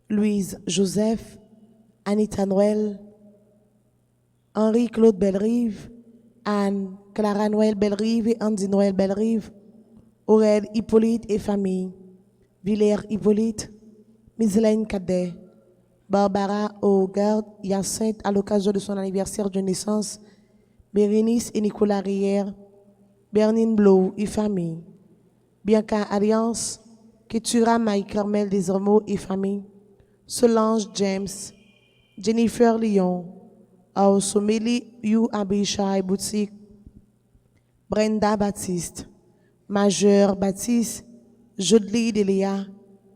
Louise Joseph, Anita Noël, Henri-Claude Bellerive, Anne Clara Noël Bellerive et Andy Noël Bellerive, Aurèle Hippolyte et famille, Villers Hippolyte, Mislaine Cadet, Barbara Augarde Hyacinthe à l'occasion de son anniversaire de naissance, Bérénice et Nicolas Rière, Bernine Blow et famille, Bianca Alliance, Ketura Marie-Carmel Desormeaux et famille, Solange James, Jennifer Lyon, Aosomeli Yu Abishai Boutique, Brenda Baptiste, Majeur Baptiste, Jodlie Delia,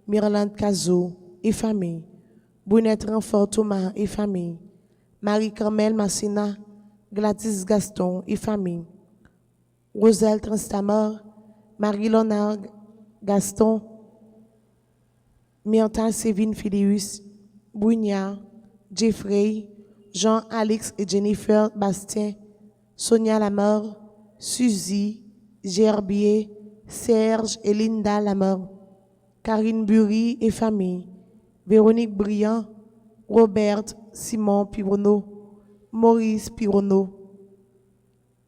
Mirland Cazot et famille, Brunette Renfort Thomas et famille, Marie-Carmel Massina, Gladys Gaston et famille, Roselle Transtamor, Marie-Léonard Gaston, Myrta Sévine Filius, Bruniard, Jeffrey, Jean-Alex et Jennifer Bastien, Sonia Lamort, Suzy, Gerbier, Serge et Linda Lamort, Karine Bury et famille, Véronique Briand, Robert Simon Pironneau, Maurice Pironneau,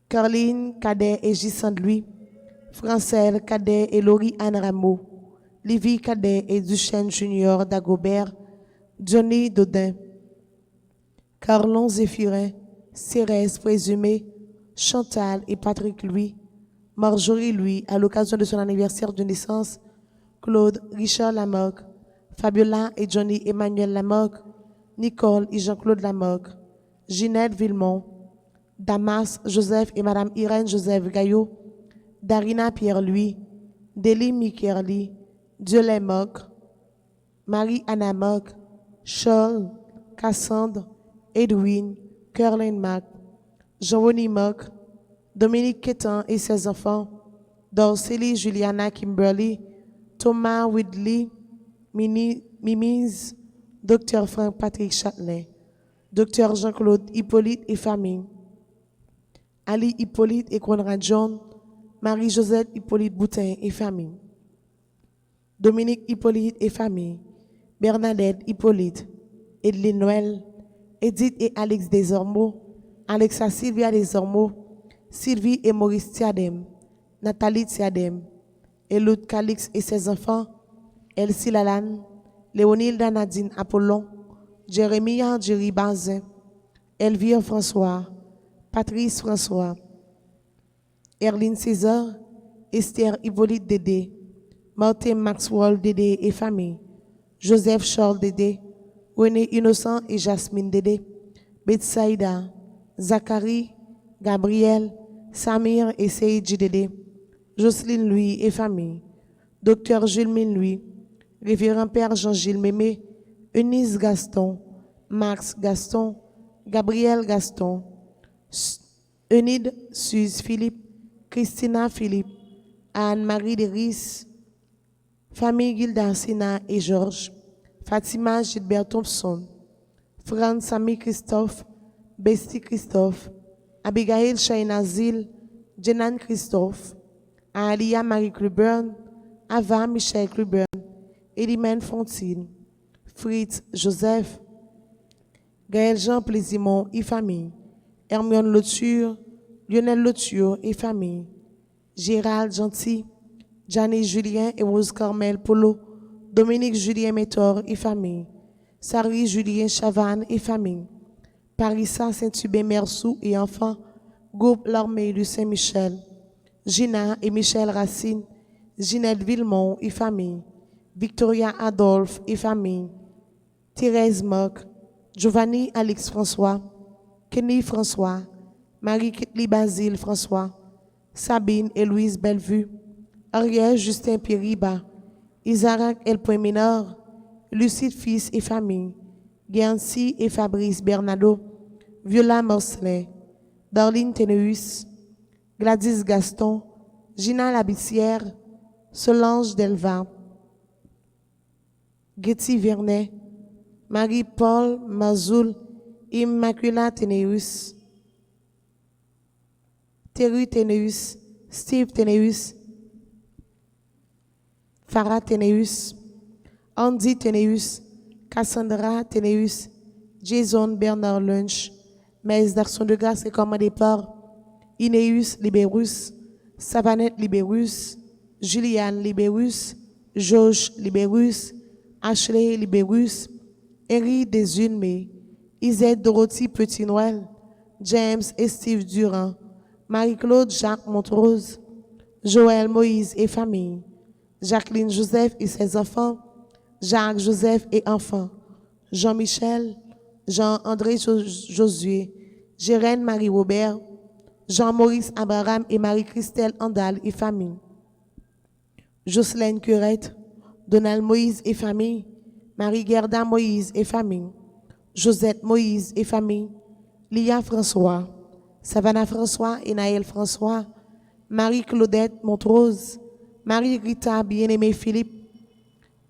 Caroline Cadet et Gisande Louis, Francelle Cadet et Laurie Anne Rameau, Livy Cadet et Duchesne Junior d'Agobert, Johnny Dodin, Carlon Zéphirin, Cérès Présumé, Chantal et Patrick Louis, Marjorie Louis à l'occasion de son anniversaire de naissance, Claude Richard Lamoque, Fabiola et Johnny Emmanuel Lamoque, Nicole et Jean-Claude Lamoque, Ginette Villemont, Damas Joseph et Madame Irène Joseph Gaillot, Darina Pierre-Louis, Délie Mikerli, Dieu Moque, Marie-Anna Moque, Charles, Cassandre, Edwin, Caroline Mac, Jean-René Moque, Dominique Quétan et ses enfants, Dorcely Juliana Kimberly, Thomas Whitley, Mimise, Dr. Frank Patrick Châtelet, Dr. Jean-Claude Hippolyte et famille, Ali Hippolyte et Conrad John, Marie-Josette Hippolyte Boutin et famille, Dominique Hippolyte et famille, Bernadette Hippolyte, Edline Noël, Edith et Alex Desormeaux, Alexa Sylvia Desormeaux, Sylvie et Maurice Tiadem, Nathalie Tiadem, Eloud Calix et ses enfants, Elsie Lalanne, Léonilda Nadine Apollon, Jérémia Jerry Bazin, Elvire François, Patrice François, Erline César, Esther Hippolyte Dédé, Martin Maxwell Dédé et famille, Joseph Charles Dédé, René Innocent et Jasmine Dédé, Betsaïda, Zachary, Gabriel, Samir et Seydji Dédé, Jocelyne Louis et famille, Docteur Gilles Louis, Révérend Père Jean-Gilles Mémé, Eunice Gaston, Max Gaston, Gabriel Gaston, Eunide Suze Philippe, Christina Philippe, Anne-Marie Deris, famille Gilda Sina et Georges, Fatima Gilbert Thompson, Franz Samy Christophe, Bestie Christophe, Abigail Shaina Zil, Jenan Christophe, Alia Marie Cluburn, Ava Michel Cluburn, Elimène Fontine, Fritz Joseph, Gaël Jean Plaisimont et famille, Hermione Loture, Lionel Loture et famille, Gérald Gentil, Janice Julien et Rose Carmel Polo, Dominique Julien Métor et famille, Sari Julien Chavannes et famille, Parissa Saint-Hubert Mersou et enfants, Groupe L'Armée du Saint-Michel, Gina et Michel Racine, Ginette Villemont et famille, Victoria Adolphe et famille, Thérèse Mock, Giovanni Alix François, Kenny François, Marie-Kitli Basile François, Sabine et Louise Bellevue, Ariel Justin Piriba, Isaac El Minor, Lucide Fils et famille, Guernsey et Fabrice Bernardo, Viola Morcelet, Darlene Teneus, Gladys Gaston, Gina Labissière, Solange Delva, Getty Vernet, Marie-Paul Mazoul, Immacula Teneus, Terry Teneus, Steve Teneus, Farah Teneus, Andy Teneus, Cassandra Teneus, Jason Bernard Lunch, Maïs d'Action de Grâce recommandé par Ineus Liberus, Savanette Liberus, Juliane Liberus, Georges Liberus, Ashley Liberus, Henri Desunme, Isette Dorothy Petit-Noël, James et Steve Durand, Marie-Claude Jacques Montrose, Joël Moïse et famille, Jacqueline Joseph et ses enfants, Jacques Joseph et enfants, Jean-Michel, Jean-André Josué, Jérène Marie-Robert, Jean-Maurice Abraham et Marie-Christelle Andal et famille, Jocelyne Curette, Donald Moïse et famille, Marie-Gerda Moïse et famille, Josette Moïse et famille, Lia François, Savannah François et Naël François, Marie-Claudette Montrose, Marie-Rita Bien-Aimé Philippe,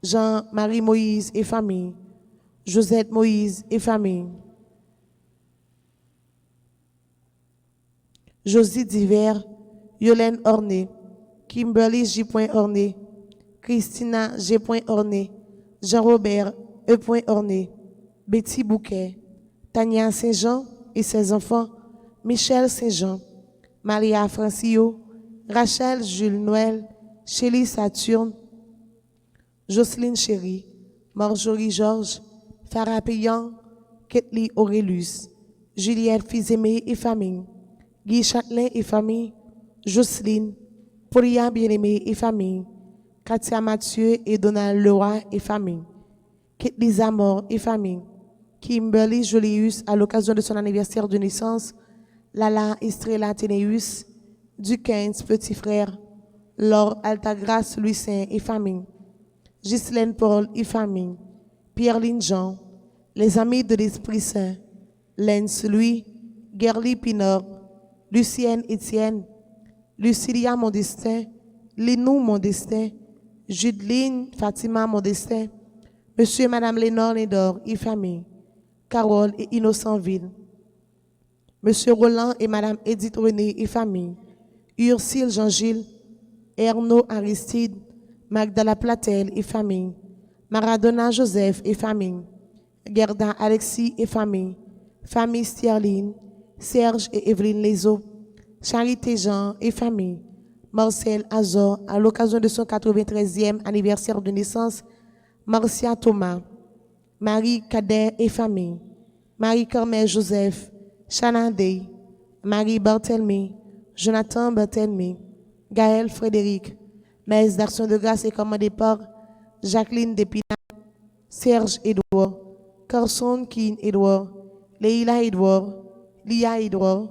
Jean-Marie Moïse et famille, Josette Moïse et famille, Josie Diver, Yolène Orné, Kimberly J. Orné, Christina G. Orné, Jean-Robert E. Orné, Betty Bouquet, Tania Saint-Jean et ses enfants, Michel Saint-Jean, Maria Francio, Rachel Jules Noël, Chélie Saturne, Jocelyne Chéry, Marjorie Georges, Farah Payan, Ketli Aurélus, Juliette Fils-Aimé et famille, Guy Châtelain et famille, Jocelyne, Paulia Bien-Aimé et famille, Katia Mathieu et Donald Leroy et famille, Ketli Zamor et famille, Kimberly Jolius à l'occasion de son anniversaire de naissance, Lala Estrella Teneus, Duquesne petit frère, Laure Altagrace Louis Saint et famille, Ghislaine Paul et famille, Pierre-Line Jean, les amis de l'Esprit Saint, Lens Louis, Gerly Pinor, Lucienne Étienne, Lucilia Modestin, Linou Modestin, Judeline Fatima Modestin, Monsieur et Madame Lénore Lédor et famille, Carole et Innocentville, Monsieur Roland et Madame Edith René et famille, Ursule Jean-Gilles, Ernaud Aristide, Magdala Platel et famille, Maradona Joseph et famille, Gerda Alexis et famille, famille Sterling, Serge et Evelyne Lezo, Charité Jean et famille, Marcel Azor à l'occasion de son 93e anniversaire de naissance, Marcia Thomas, Marie Cadet et famille, Marie-Carmel Joseph, Shanna Day, Marie Barthelmy, Jonathan Barthelmy, Gaël Frédéric, Maître d'Action de Grâce et commandé par Jacqueline Despinat, Serge Edouard, Carson Keane Edouard, Leila Edouard, Lia Edouard,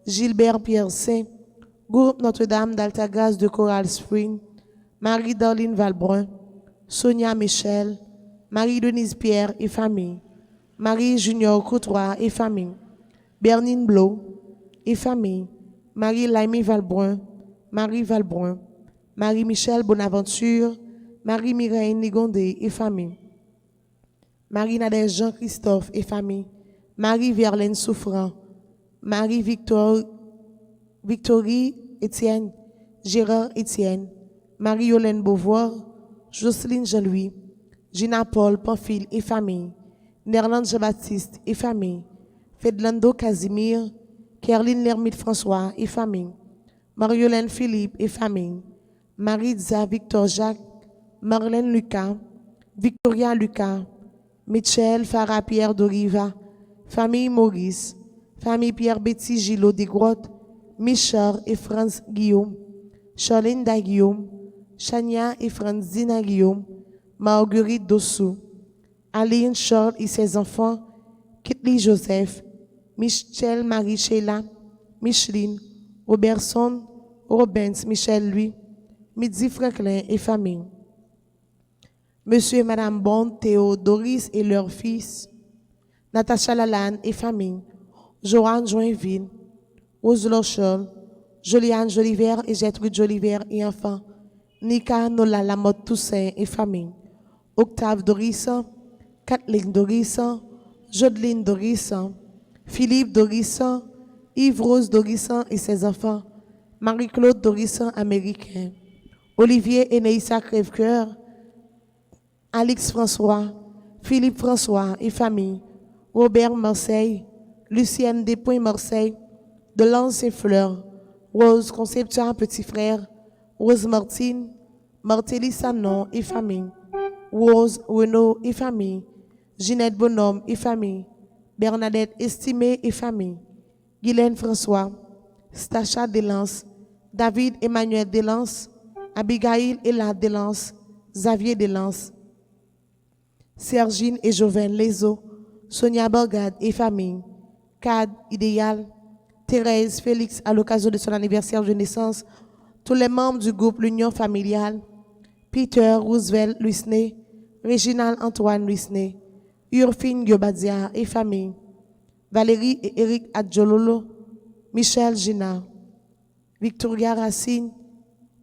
Gilbert Pierre Saint, Groupe Notre-Dame d'Altagrace de Coral Spring, Marie-Darline Valbrun, Sonia Michel, Marie-Denise Pierre et famille, Marie-Junior Coutois et famille, Bernine Blo et famille, Marie-Laimie Valbrun, Marie Valbrun, Marie-Michel Bonaventure, Marie-Mireille Nigondé et famille, Marie-Nadège Jean-Christophe et famille, Marie-Verlaine Souffrant, Marie-Victorie Étienne, Gérard Étienne, Marie-Yolène Beauvoir, Jocelyne Jean-Louis, Gina Paul Pamphile et famille, Nerland Jean-Baptiste et famille, Fedlando Casimir, Kerline Lermite François et famille, Mariolène Philippe et famille, Marie-Dza Victor Jacques, Marlène Lucas, Victoria Lucas, Michel Farah Pierre Doriva, famille Maurice, famille Pierre Betty Gillot des Grottes, Michard et Franz Guillaume, Charlene Da Guillaume, Chania et Franzina Guillaume, Marguerite Dossou, Aline Charles et ses enfants, Kitli Joseph, Michel Marie Sheila, Micheline, Robertson, Robens Michel Louis, Midi Franklin et famille. Monsieur et Madame Bond, Théo, Doris et leurs fils, Natacha Lalanne et famille, Joanne Joinville, Rose Lochol, Joliane Joliver et Gertrude Joliver et enfants, Nika Nola Lamotte Toussaint et famille, Octave Dorissan, Kathleen Dorissan, Jodeline Dorissan, Philippe Dorissan, Yves Rose Dorissan et ses enfants, Marie-Claude Dorissan américain, Olivier et Neissa Crèvecoeur, Alix François, Philippe François et famille, Robert Marseille, Lucienne Despoints Marseille, Delance et Fleur, Rose Conception Petit Frère, Rose Martine, Martelly Sanon et famille, Rose Renaud et famille, Ginette Bonhomme et famille, Bernadette Estimé et famille, Guylaine François, Stacha Delance, David Emmanuel Delance, Abigail Ella Delance, Xavier Delance, Sergine et Joven Lezo, Sonia Borgade et famille, Cad Idéal, Thérèse Félix à l'occasion de son anniversaire de naissance, tous les membres du groupe L'Union familiale, Peter Roosevelt Luisney, Réginald Antoine Luisney, Urfine Giobadia et famille, Valérie et Eric Adjololo, Michel Gina, Victoria Racine,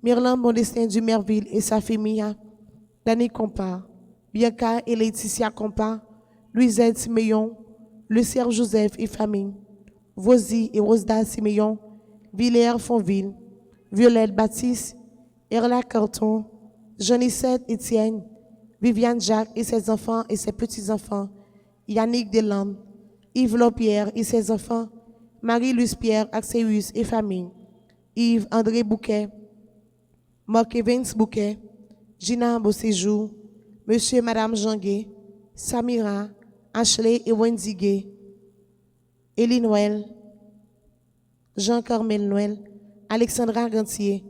Myrland Modestin Dumerville et sa famille, Dani Compa, Bianca et Laetitia Compa, Louisette Siméon, Lucière Joseph et famille, Vozy et Rosda Siméon, Villers Fonville, Violette Baptiste, Erla Carton, Jeanissette Étienne, Viviane Jacques et ses enfants et ses petits-enfants, Yannick Deland, Yves Lopierre et ses enfants, Marie-Luce Pierre Axéus et famille, Yves André Bouquet, Marc Evans Bouquet, Gina Beauséjour, Monsieur et Madame Janguet, Samira, Ashley et Wendy Gay, Élie Noël, Jean-Carmel Noël, Alexandra Gantier,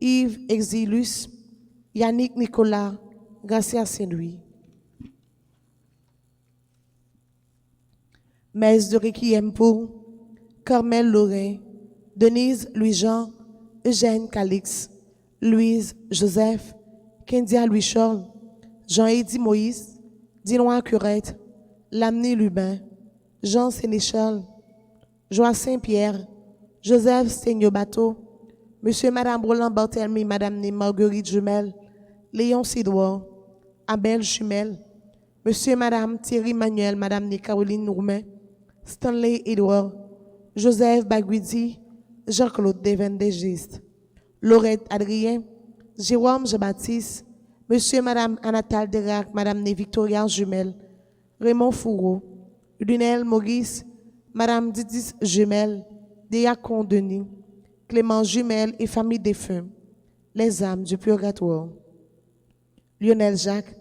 Yves Exilus, Yannick Nicolas, Gracia Saint-Louis. Messe de Requiem pour Carmel Lorrain, Denise Louis-Jean, Eugène Calix, Louise Joseph, Kendia Louis-Charles, Jean-Éddy Moïse, Dinois Curette, Lamné Lubin, Jean Sénéchal, Joa Saint-Pierre, Joseph Stegno-Bateau, Monsieur et Madame Roland Barthelmy, Madame Né Marguerite Jumel, Léon Sidoir, Abel Jumel, Monsieur et Madame Thierry Manuel, Madame Né Caroline Roumain, Stanley Edouard, Joseph Baguidi, Jean-Claude Devendegiste, Laurette Adrien, Jérôme Jean-Baptiste, Monsieur et Madame Anatal Derac, Madame Né Victoria Jumel, Raymond Fourreau, Lunel Maurice, Madame Didis Jumel, Déacon Denis, Clément Jumel et famille défunts, les âmes du purgatoire. Lionel Jacques,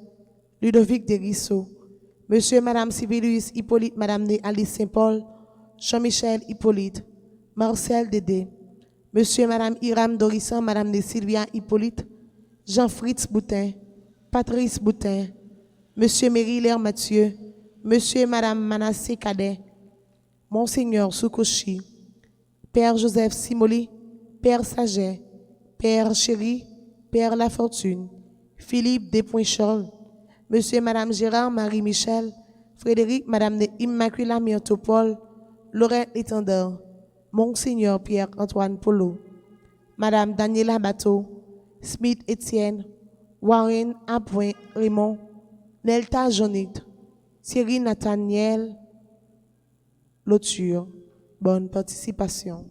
Ludovic Desrisseaux, Monsieur et Madame Sibelius Hippolyte, Madame Né Alice Saint-Paul, Jean-Michel Hippolyte, Marcel Dédé, Monsieur et Madame Iram Dorissan, Madame Né Sylvia Hippolyte, Jean-Fritz Boutin, Patrice Boutin, Monsieur Mérilaire Mathieu, Monsieur et Madame Manassé Cadet, Monseigneur Soukouchi, Père Joseph Simoli, Père Saget, Père Chéri, Père La Fortune, Philippe Despoints-Charles, Monsieur et Madame Gérard Marie Michel, Frédéric, Madame Immaculée Myrtopole, Laurette Étendard, Monseigneur Pierre-Antoine Polo, Madame Daniela Bateau, Smith Étienne, Warren Appoint Raymond, Nelta Jonit, Thierry Nathaniel, Loture. Bonne participation.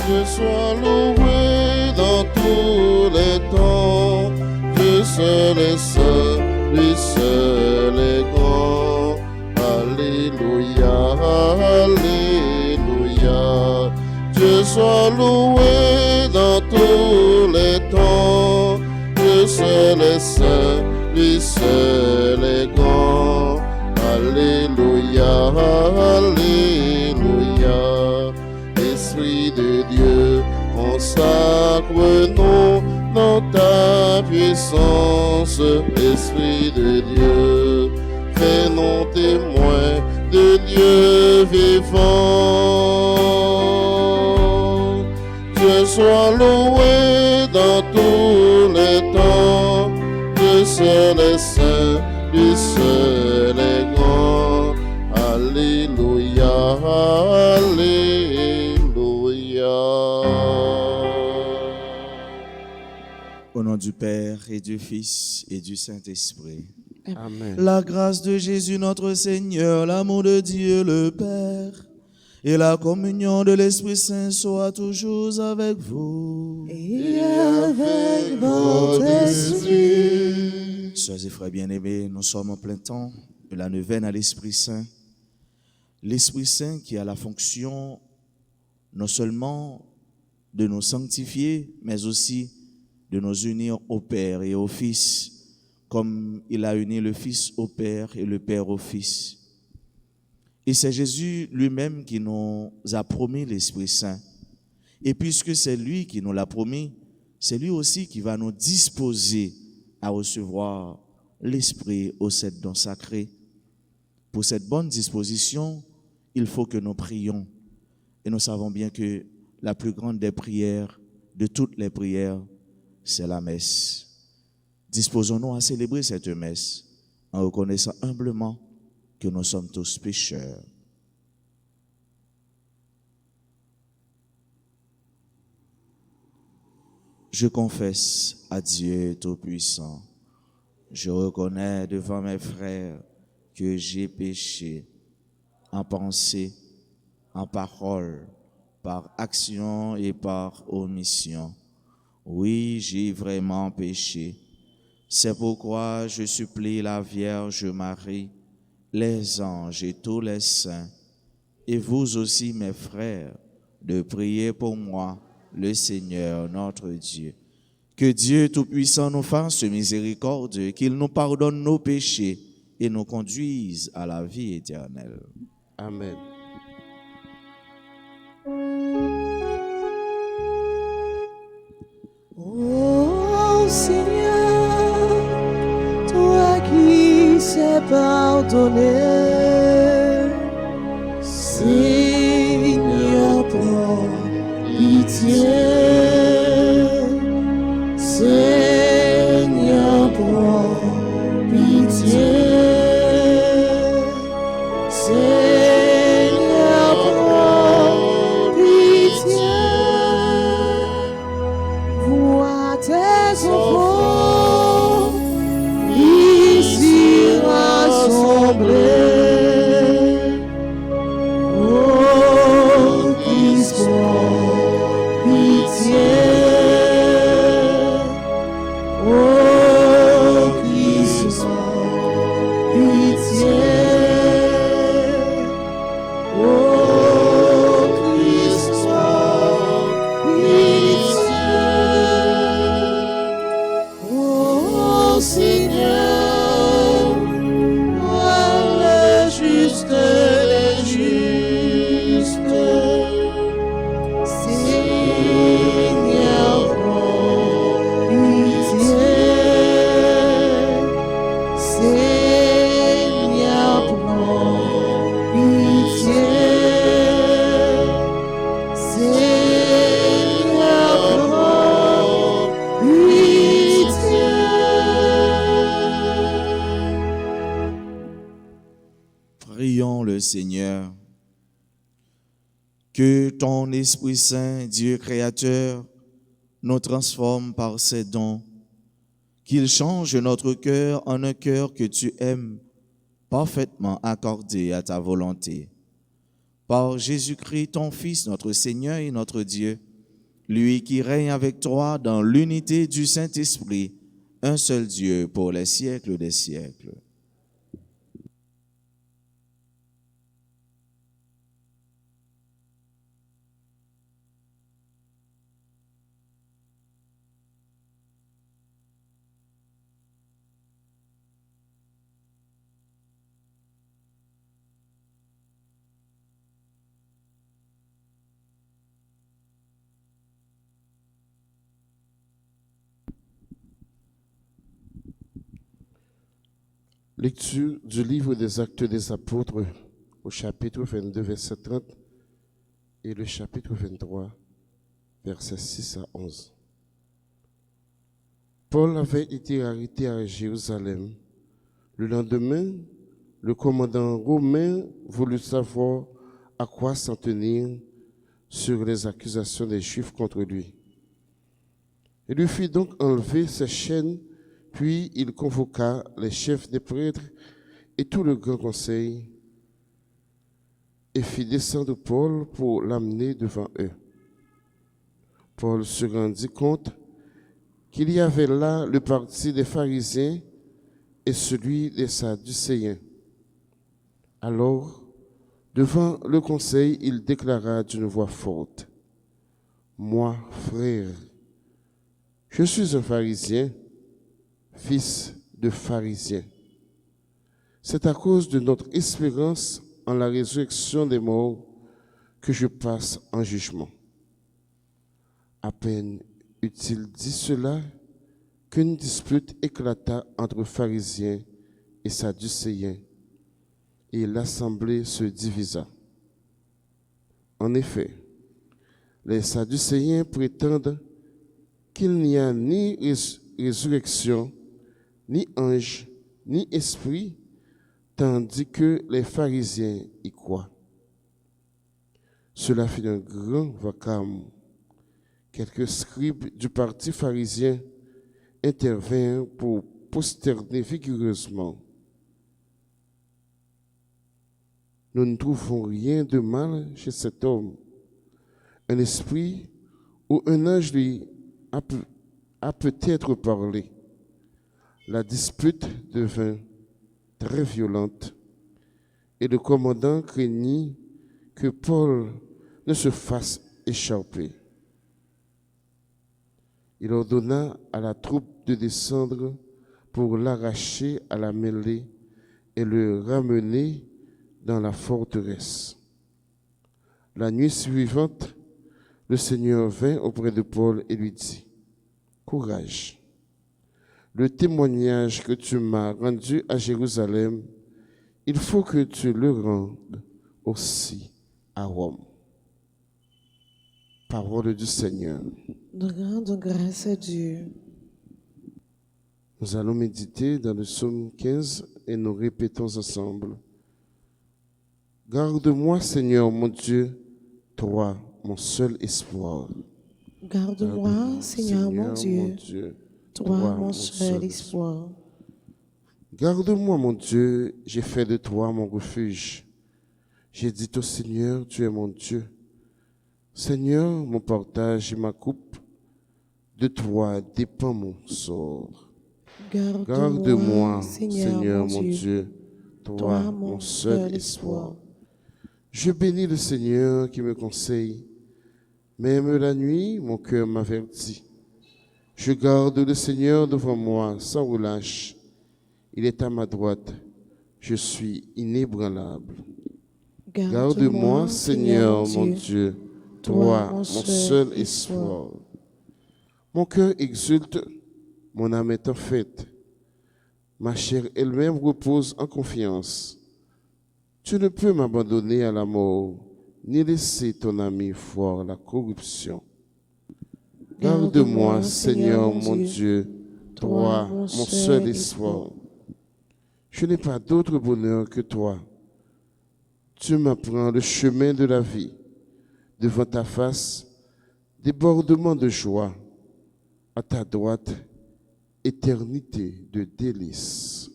Dieu soit loué dans tous les temps, Dieu seul est seul, lui seul est grand. Alléluia, Alléluia. Dieu soit loué dans tous les temps, Dieu seul est seul, lui seul est grand. Alléluia, Alléluia. Esprit de Dieu, consacre-nous dans ta puissance. Esprit de Dieu, fais-nous témoins de Dieu vivant. Dieu soit loué dans tous les temps, Dieu seul est saint, lui seul est grand. Alléluia, Alléluia. nom du Père et du Fils et du Saint-Esprit. Amen. La grâce de Jésus notre Seigneur, l'amour de Dieu le Père et la communion de l'Esprit Saint soient toujours avec vous. Et avec votre esprit. Sœurs et frères bien-aimés, nous sommes en plein temps de la neuvaine à l'Esprit Saint. L'Esprit Saint qui a la fonction non seulement de nous sanctifier, mais aussi de nous unir au Père et au Fils, comme il a uni le Fils au Père et le Père au Fils. Et c'est Jésus lui-même qui nous a promis l'Esprit Saint. Et puisque c'est lui qui nous l'a promis, c'est lui aussi qui va nous disposer à recevoir l'Esprit aux 7 dons sacrés. Pour cette bonne disposition, il faut que nous prions. Et nous savons bien que la plus grande des prières, de toutes les prières, c'est la messe. Disposons-nous à célébrer cette messe en reconnaissant humblement que nous sommes tous pécheurs. Je confesse à Dieu Tout-Puissant, je reconnais devant mes frères que j'ai péché en pensée, en parole, par action et par omission. Oui, j'ai vraiment péché. C'est pourquoi je supplie la Vierge Marie, les anges et tous les saints, et vous aussi mes frères, de prier pour moi, le Seigneur notre Dieu. Que Dieu Tout-Puissant nous fasse miséricorde, qu'il nous pardonne nos péchés et nous conduise à la vie éternelle. Amen. Oh Seigneur, toi qui sais pardonner, Seigneur, prends pitié. Seigneur, prends pitié. Seigneur, prends pitié. Vois tes enfants ici rassemblés. Oh, Christ, prends pitié. Oh, Christ, prends pitié. Oh, Christ, prends pitié. Oh Seigneur, toi le juste, les justes. Seigneur, prends pitié. Seigneur, prends pitié. Seigneur, prends pitié. Prions le Seigneur. Que ton Esprit Saint, Dieu créateur, nous transforme par ses dons, qu'il change notre cœur en un cœur que tu aimes, parfaitement accordé à ta volonté. Par Jésus-Christ, ton Fils, notre Seigneur et notre Dieu, lui qui règne avec toi dans l'unité du Saint-Esprit, un seul Dieu pour les siècles des siècles. Lecture du livre des Actes des Apôtres au chapitre 22, verset 30 et le chapitre 23, versets 6 à 11. Paul avait été arrêté à Jérusalem. Le lendemain, le commandant romain voulut savoir à quoi s'en tenir sur les accusations des Juifs contre lui. Il lui fit donc enlever ses chaînes, puis il convoqua les chefs des prêtres et tout le grand conseil, et fit descendre Paul pour l'amener devant eux. Paul se rendit compte qu'il y avait là le parti des pharisiens et celui des sadducéens. Alors, devant le conseil, il déclara d'une voix forte, « Moi, frère, je suis un pharisien, fils de pharisien. C'est à cause de notre espérance en la résurrection des morts que je passe en jugement. » À peine eut-il dit cela qu'une dispute éclata entre pharisiens et sadducéens, et l'assemblée se divisa. En effet, les sadducéens prétendent qu'il n'y a ni résurrection, ni ange, ni esprit, tandis que les pharisiens y croient. Cela fit un grand vacarme. Quelques scribes du parti pharisien intervinrent pour prosterner vigoureusement. Nous ne trouvons rien de mal chez cet homme. Un esprit ou un ange lui a peut-être parlé. La dispute devint très violente et le commandant craignit que Paul ne se fasse échapper. Il ordonna à la troupe de descendre pour l'arracher à la mêlée et le ramener dans la forteresse. La nuit suivante, le Seigneur vint auprès de Paul et lui dit, « Courage, le témoignage que tu m'as rendu à Jérusalem, il faut que tu le rendes aussi à Rome. » Parole du Seigneur. Nous rendons grâce à Dieu. Nous allons méditer dans le psaume 15 et nous répétons ensemble. Garde-moi, Seigneur mon Dieu, toi, mon seul espoir. Garde-moi, Seigneur mon Dieu, toi, mon seul espoir. Garde-moi, mon Dieu, j'ai fait de toi mon refuge. J'ai dit au Seigneur, tu es mon Dieu. Seigneur, mon partage et ma coupe, de toi dépend mon sort. Garde-moi, Seigneur mon Dieu, toi mon seul espoir. Je bénis le Seigneur qui me conseille. Même la nuit, mon cœur m'avertit. Je garde le Seigneur devant moi sans relâche. Il est à ma droite. Je suis inébranlable. Garde-moi, Seigneur mon Dieu, toi mon seul espoir. Mon cœur exulte, mon âme est en fête. Ma chair elle-même repose en confiance. Tu ne peux m'abandonner à la mort, ni laisser ton ami voir la corruption. Garde-moi, Seigneur mon Dieu, toi, mon seul espoir. Je n'ai pas d'autre bonheur que toi. Tu m'apprends le chemin de la vie. Devant ta face, débordement de joie. À ta droite, éternité de délices.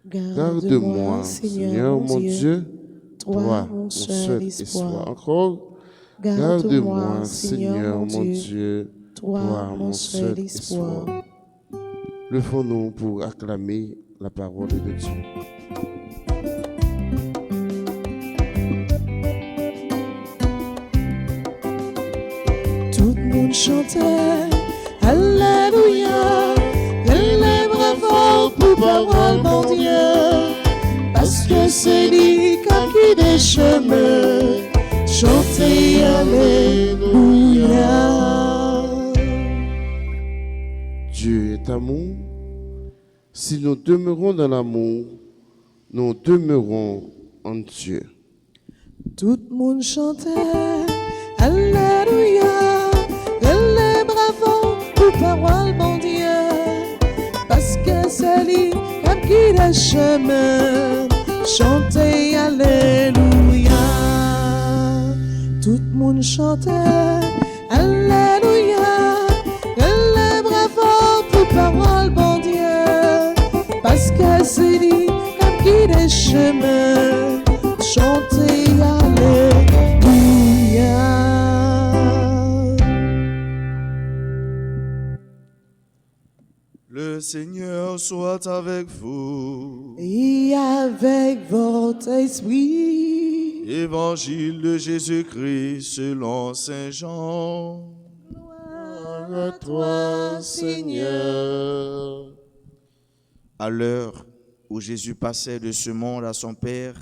Garde-moi, Seigneur mon Dieu, toi, mon seul espoir. Encore, garde-moi, Seigneur mon Dieu, toi, mon seul espoir. Levons-nous pour acclamer la parole de Dieu. Tout le monde chantait Alléluia, les bravo pour parole mon Dieu, parce que c'est lui qui des chemins, chantez Alléluia. Dieu est amour. Si nous demeurons dans l'amour, nous demeurons en Dieu. Tout le monde chantait Alléluia, les bravo pour parole mon Dieu, parce que c'est lui qui des chemins, chantez Alléluia. Tout le monde chantait Alléluia, les chemin, chanter Alléluia. Le Seigneur soit avec vous. Et avec votre esprit. Évangile de Jésus-Christ selon Saint Jean. Gloire à toi, Seigneur. À l'heure où Jésus passait de ce monde à son Père,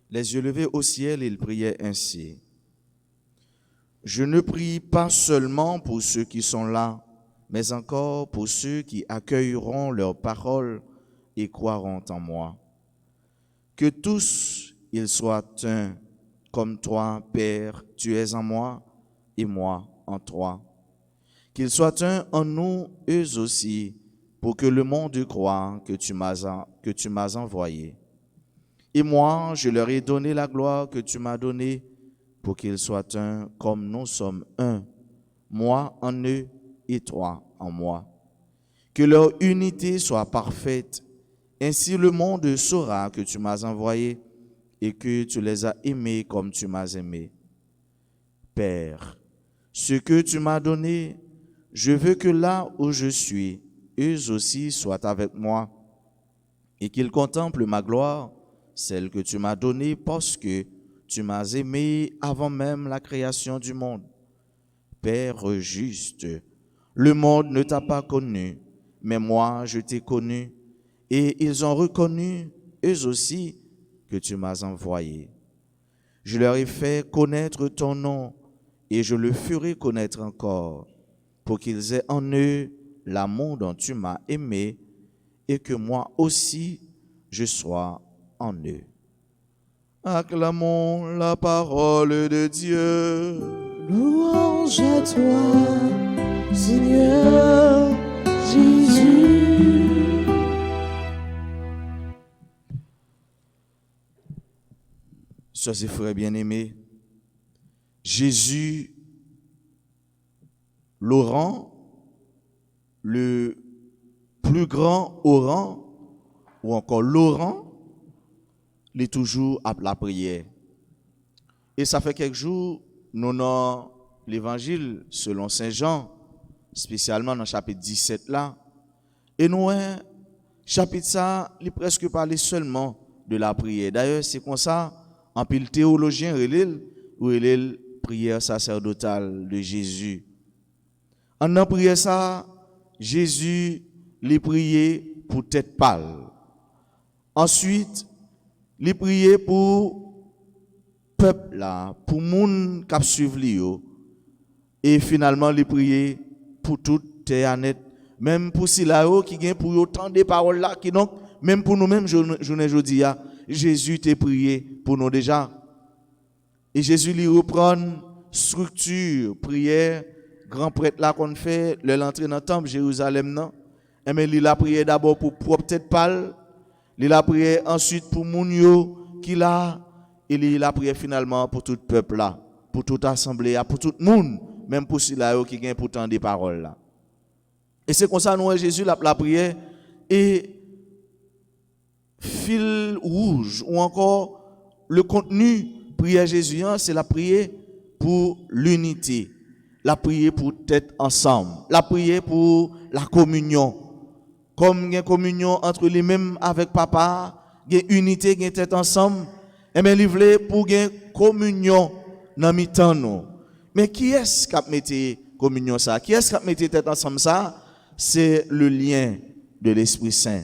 les yeux levés au ciel, il priait ainsi. Je ne prie pas seulement pour ceux qui sont là, mais encore pour ceux qui accueilleront leurs paroles et croiront en moi. Que tous ils soient un, comme toi, Père, tu es en moi et moi en toi. Qu'ils soient un en nous, eux aussi, pour que le monde croie que tu m'as envoyé. Et moi, je leur ai donné la gloire que tu m'as donnée, pour qu'ils soient un comme nous sommes un, moi en eux et toi en moi. Que leur unité soit parfaite, ainsi le monde saura que tu m'as envoyé et que tu les as aimés comme tu m'as aimé. Père, ce que tu m'as donné, je veux que là où je suis, eux aussi soient avec moi et qu'ils contemplent ma gloire, celle que tu m'as donnée parce que tu m'as aimé avant même la création du monde. Père juste, le monde ne t'a pas connu, mais moi je t'ai connu, et ils ont reconnu, eux aussi, que tu m'as envoyé. Je leur ai fait connaître ton nom, et je le ferai connaître encore, pour qu'ils aient en eux l'amour dont tu m'as aimé, et que moi aussi je sois en eux. Acclamons la parole de Dieu. Louange à toi, Seigneur Jésus. Sœurs et frères bien-aimés, Jésus, Laurent, le plus grand au rang, ou encore Laurent, il est toujours à la prière. Et ça fait quelques jours, nous avons l'évangile selon Saint Jean, spécialement dans le chapitre 17 là. Et nous, chapitre ça, il presque parlé seulement de la prière. D'ailleurs, c'est comme ça, en pile théologien, il prière sacerdotale de Jésus. En a prié ça, Jésus les priait pour tête pâle. Ensuite, les priait pour peuple là, pour moun qui suivent lui. Et finalement, les priait pour toute terre net, même pour si là qui gagne pour autant de paroles là qui donc même pour nous-mêmes journée aujourd'hui Jésus t'a prié pour nous déjà. Et Jésus lui reprend structure prière grand prêtre là qu'on fait l'entrée dans le temple Jérusalem non. Et mais il a prié d'abord pour propre tête pâle, il a prié ensuite pour moun yo qui là et il a prié finalement pour tout peuple là, pour toute assemblée, pour tout le monde, même pour si là qui gagne pourtant des paroles là. Et c'est comme ça nous Jésus la prière et fil rouge ou encore le contenu prière Jésus c'est la prière pour l'unité, la prière pour être ensemble, la prière pour la communion. Comme il y a communion entre les mêmes avec papa, il y a unité, il y a tête ensemble, et bien il voulait pour gagner communion dans mi-temps nous. Mais qui est-ce qui a mis communion ça? Qui est-ce qui a mis tête ensemble ça? C'est le lien de l'Esprit Saint.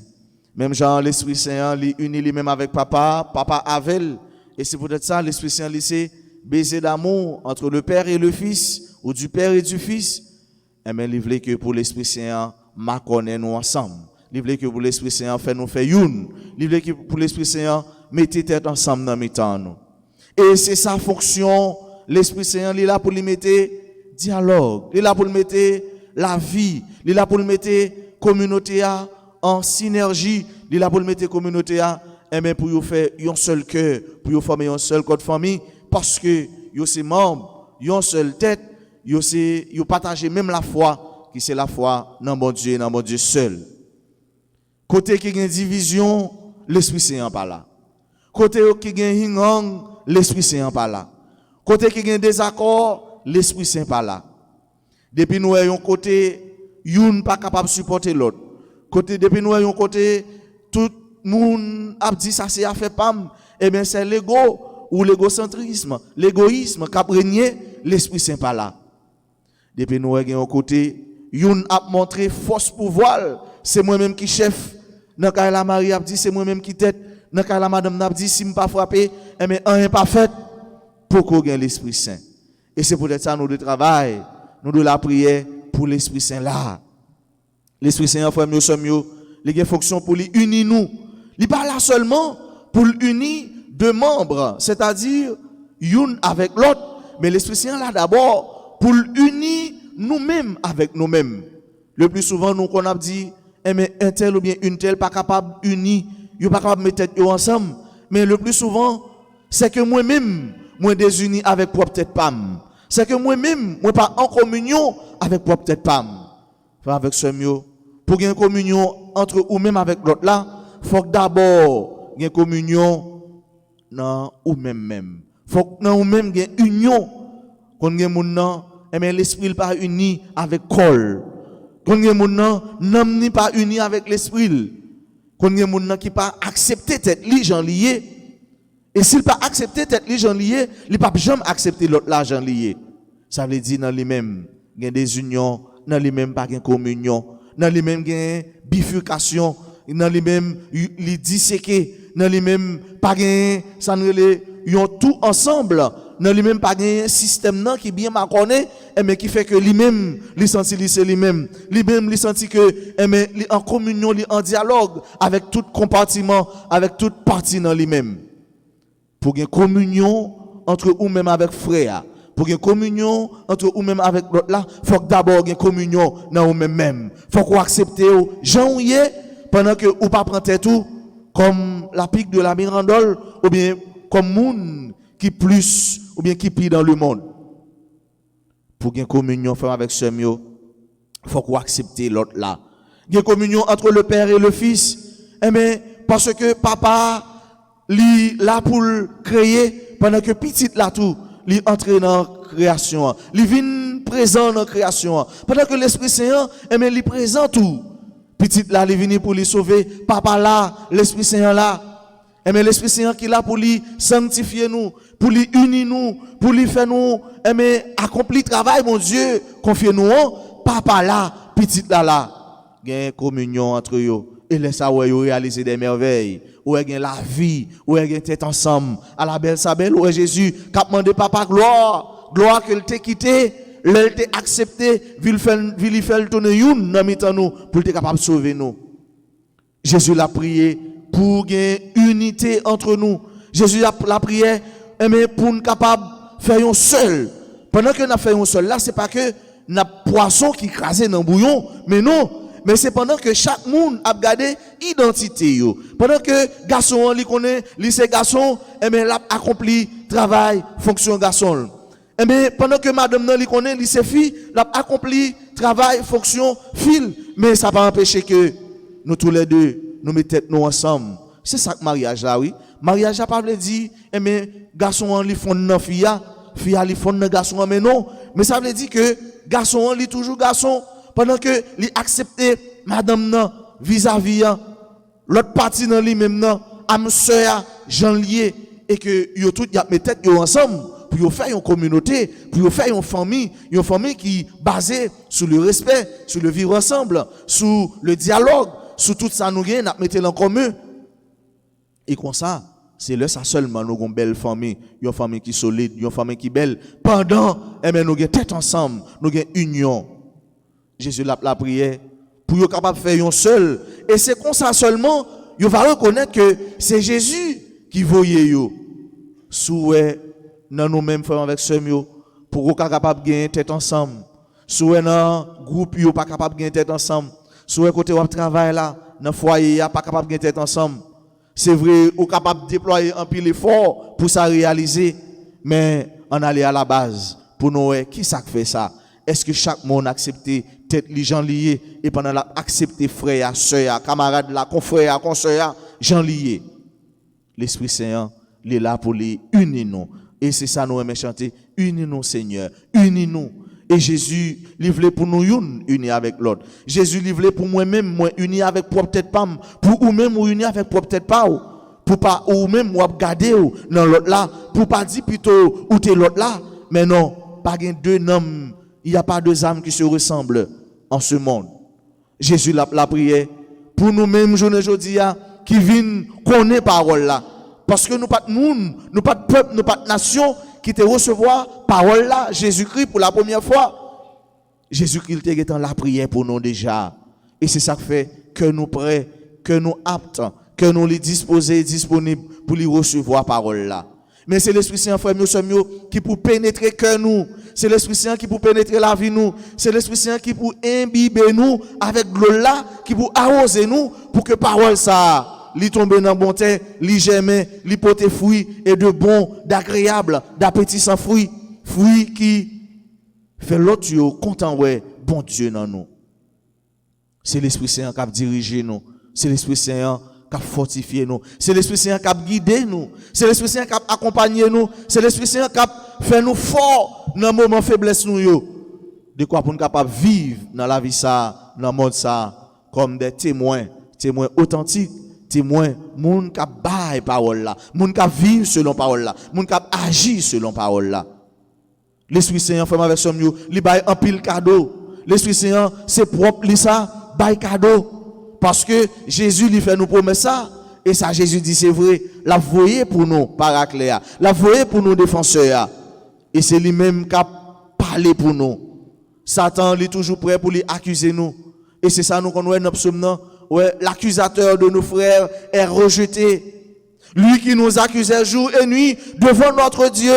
Même genre l'Esprit Saint, il unit lui-même avec papa avec, et c'est peut-être ça l'Esprit Saint c'est baiser d'amour entre le Père et le Fils, ou du Père et du Fils. Et bien il voulait que pour l'Esprit Saint, ma connaît nous ensemble. Il voulait que pour l'Esprit Saint, fait nous faire une. Il voulait que pour l'Esprit Saint, mettez tête ensemble dans mi-temps nous. Et c'est sa fonction, l'Esprit Saint, il est là pour lui mettre dialogue, il est là pour lui mettre la vie, il est là pour lui mettre communauté en synergie, il est là pour lui mettre communauté et bien pour faire un seul cœur, pour former un seul code famille, parce que yo c'est membres, une seule tête, yo partagent même la foi, qui c'est la foi dans bon Dieu seul. Côté qui y a une division, l'Esprit Saint pas là. Côté qui gagne hingong, l'Esprit Saint pas là. Côté qui gagne désaccord, l'Esprit Saint pas là. Depuis nous ayons côté youn pas capable de supporter l'autre. Côté depuis nous ayons côté tout monde a dit ça c'est affaire pam, eh bien c'est l'ego ou l'égocentrisme, l'égoïsme qui a régné, l'Esprit Saint pas là. Depuis nous ayons côté youn a montré force pouvoir, c'est moi-même qui chef. Dans cas la Marie a dit c'est moi-même qui tête. Dans cas la madame n'a dit si me pas frappé, eh bien rien pas fait pour qu'on gagne l'Esprit Saint. Et c'est peut-être ça nous de travail, nous de la prière pour l'Esprit Saint là. L'Esprit Saint frère nous sommes yo, il a une fonction pour lui unir nous. Il pas là seulement pour unir deux membres, c'est-à-dire une avec l'autre, mais l'Esprit Saint là d'abord pour unir nous-mêmes avec nous-mêmes. Le plus souvent nous qu'on a dit mais un tel ou bien une telle pas capable d'unir, ils pas capable de mettre tête ensemble, mais le plus souvent c'est que moi-même moi désuni avec propre tête pam. C'est que moi-même moi pas en communion avec propre tête pam. Avec ce mieux pour gagner communion entre ou même avec l'autre là, faut que d'abord gagner communion dans ou même. Faut que dans ou même gagner union. Quand gagner moun nan, mais l'esprit pas uni avec col. Quand gagner moun nan, n'am ni pas uni avec l'esprit. Quand gagner moun nan qui pas accepter tête li jan lié. Et s'il pas accepter tête li jan lié, il pas jamais accepter l'autre là jan lié. Ça veut dire dans lui-même gagner des unions, dans lui-même pas gagner communion. Dans les mêmes bifurcation, dans les mêmes les disséquer, dans les mêmes pas gain ça ils ont tout ensemble, dans les mêmes pas gain système nan qui bien connaît mais qui fait que lui-même lui senti lui-même lui senti que mais en communion, en dialogue avec tout compartiment, avec toute partie dans lui-même. Pour une communion entre ou même avec frère. Pour une communion entre ou même avec l'autre là, faut que d'abord une communion dans ou même. Faut qu'on accepte Jean ouye pendant que ou pas prendre tout comme la pique de la mirandole ou bien comme moun qui plus ou bien qui pire dans le monde. Pour une communion faire avec ce mieux, faut qu'on accepte l'autre là. Une communion entre le père et le fils. Mais parce que papa li là pour créer pendant que petit là tout li entre dans la création, li vient présent dans la création. Pendant que l'Esprit Saint, mais li présent tout. Petit là, li vient pour lui sauver. Papa là, l'Esprit Saint là. Mais l'Esprit Saint qui est là pour lui sanctifier nous, pour lui unir nous, pour lui faire nous, mais accomplir le travail, mon Dieu, confiez-nous. Papa là, petit là. Il y a une communion entre eux. Et laisse ça réaliser des merveilles. Où est la vie, où est tête ensemble. À la belle sa belle, où est Jésus qui a demandé papa gloire, gloire qu'il t'ait quitté, l'elle t'ait accepté, vil faire tourner une dans mitan nous pour être capable de sauver nous. Jésus l'a prié pour gagner unité entre nous. Jésus l'a prié mais pour nous capable de faire un seul. Pendant que nous avons fait un seul là, c'est pas que nous avons poisson qui crasé dans le bouillon, mais non. Mais c'est pendant que chaque monde a gardé identité yo. Pendant que garçon li connaît, li c'est garçon, et ben l'a accompli travail, fonction garçon. Et ben pendant que madame nan li connaît, li c'est fille, l'a accompli travail, fonction fille. Mais ça pas empêcher que nous tous les deux nous mettons tête nous ensemble. C'est ça que mariage là oui. Mariage a pas veut dire et ben garçon li fond nan fille li fond nan garçon mais non, mais ça veut dire que garçon li toujours garçon. Pendant que li accepter madame nan vis-à-vis l'autre partie dans lui même nan am sœur Jean lié et que yo tout y a met tête yo ensemble pour yo faire une communauté, pour yo faire une famille qui basée sur le respect, sur le vivre ensemble, sur le dialogue, sur tout ça nous gagne n'a mettre en commun. Et comme ça, c'est là ça seulement nous une belle famille, une famille qui solide, une famille qui belle pendant nous gagne tête ensemble, nous gagne union. Jésus l'a prié pour être capable de faire un seul. Et c'est comme ça seulement, vous va reconnaître que c'est Jésus qui voyait yo. Souhait dans nous-mêmes faire avec ce mieux pour être capable de gagner tête ensemble. Souhait dans groupe yo pas capable de gagner tête ensemble. Souhait côté où travail là, dans foyer pas capable de gagner tête ensemble. C'est vrai, ou capable de déployer un pile effort pour ça réaliser, mais on allait à la base pour nous qui ça fait ça. Est-ce que chaque monde a accepté tête les gens liés et pendant la accepté frère, sœur, camarade, la confrère, consoeur, gens liés. L'Esprit Saint, il est là pour les unir nous. Et c'est ça nous aimons chanter, unis-nous Seigneur, unis-nous. Et Jésus, il voulait pour nous unis avec l'autre. Jésus, il voulait pour moi-même, moi, uni avec propre tête pas, pour ou même ou uni avec propre tête pas, pour pas ou même ou garder dans l'autre là, pour pas dire plutôt ou t'es l'autre là, mais non, pas deux hommes, il n'y a pas deux âmes qui se ressemblent en ce monde. Jésus l'a prié pour nous-mêmes, journée aujourd'hui, qui viennent connaître parole là. Parce que nous pas de monde, nous pas de peuple, nous pas de nation qui te recevoir parole là, Jésus-Christ pour la première fois. Jésus-Christ était dans la prière pour nous déjà. Et c'est ça qui fait que nous prêts, que nous aptes, que nous les disposés, disponibles pour les recevoir parole là. Mais c'est l'Esprit Saint, frère, qui pour pénétrer que nous. C'est l'Esprit Saint qui pour pénétrer la vie nous. C'est l'Esprit Saint qui pour imbiber nous avec l'eau là, qui pour arroser nous pour que parole ça li tombe dans bon terre, li germer, li porter fruit et de bon, d'agréable, d'appétissant fruit, fruit qui fait l'autre yo content ouais, bon Dieu dans nous. C'est l'Esprit Saint qui a dirigé nous. C'est l'Esprit Saint qui a fortifié nous. C'est l'Esprit Saint qui a guidé nous. C'est l'Esprit Saint qui a accompagné nous. C'est l'Esprit Saint qui a fait nous forts dans le moment faiblesse nous yo. De quoi pour nous capable vivre dans la vie ça, dans le monde ça comme des témoins authentiques. Témoin, moun ka bail parole là, moun ka vivre selon parole là, moun ka agir selon parole là. L'Esprit Saint frère avec son yo, li bail en pile cadeau. L'Esprit Saint c'est propre li ça, bail cadeau parce que Jésus lui fait nous promesse ça et ça Jésus dit c'est vrai, la voyer pour nous paracléa, la voyer pour nous défenseurs et c'est lui-même qui a parlé pour nous. Satan il est toujours prêt pour lui accuser nous et c'est ça nous connaissons dans psaume. Ouais, l'accusateur de nos frères est rejeté. Lui qui nous accusait jour et nuit devant notre Dieu.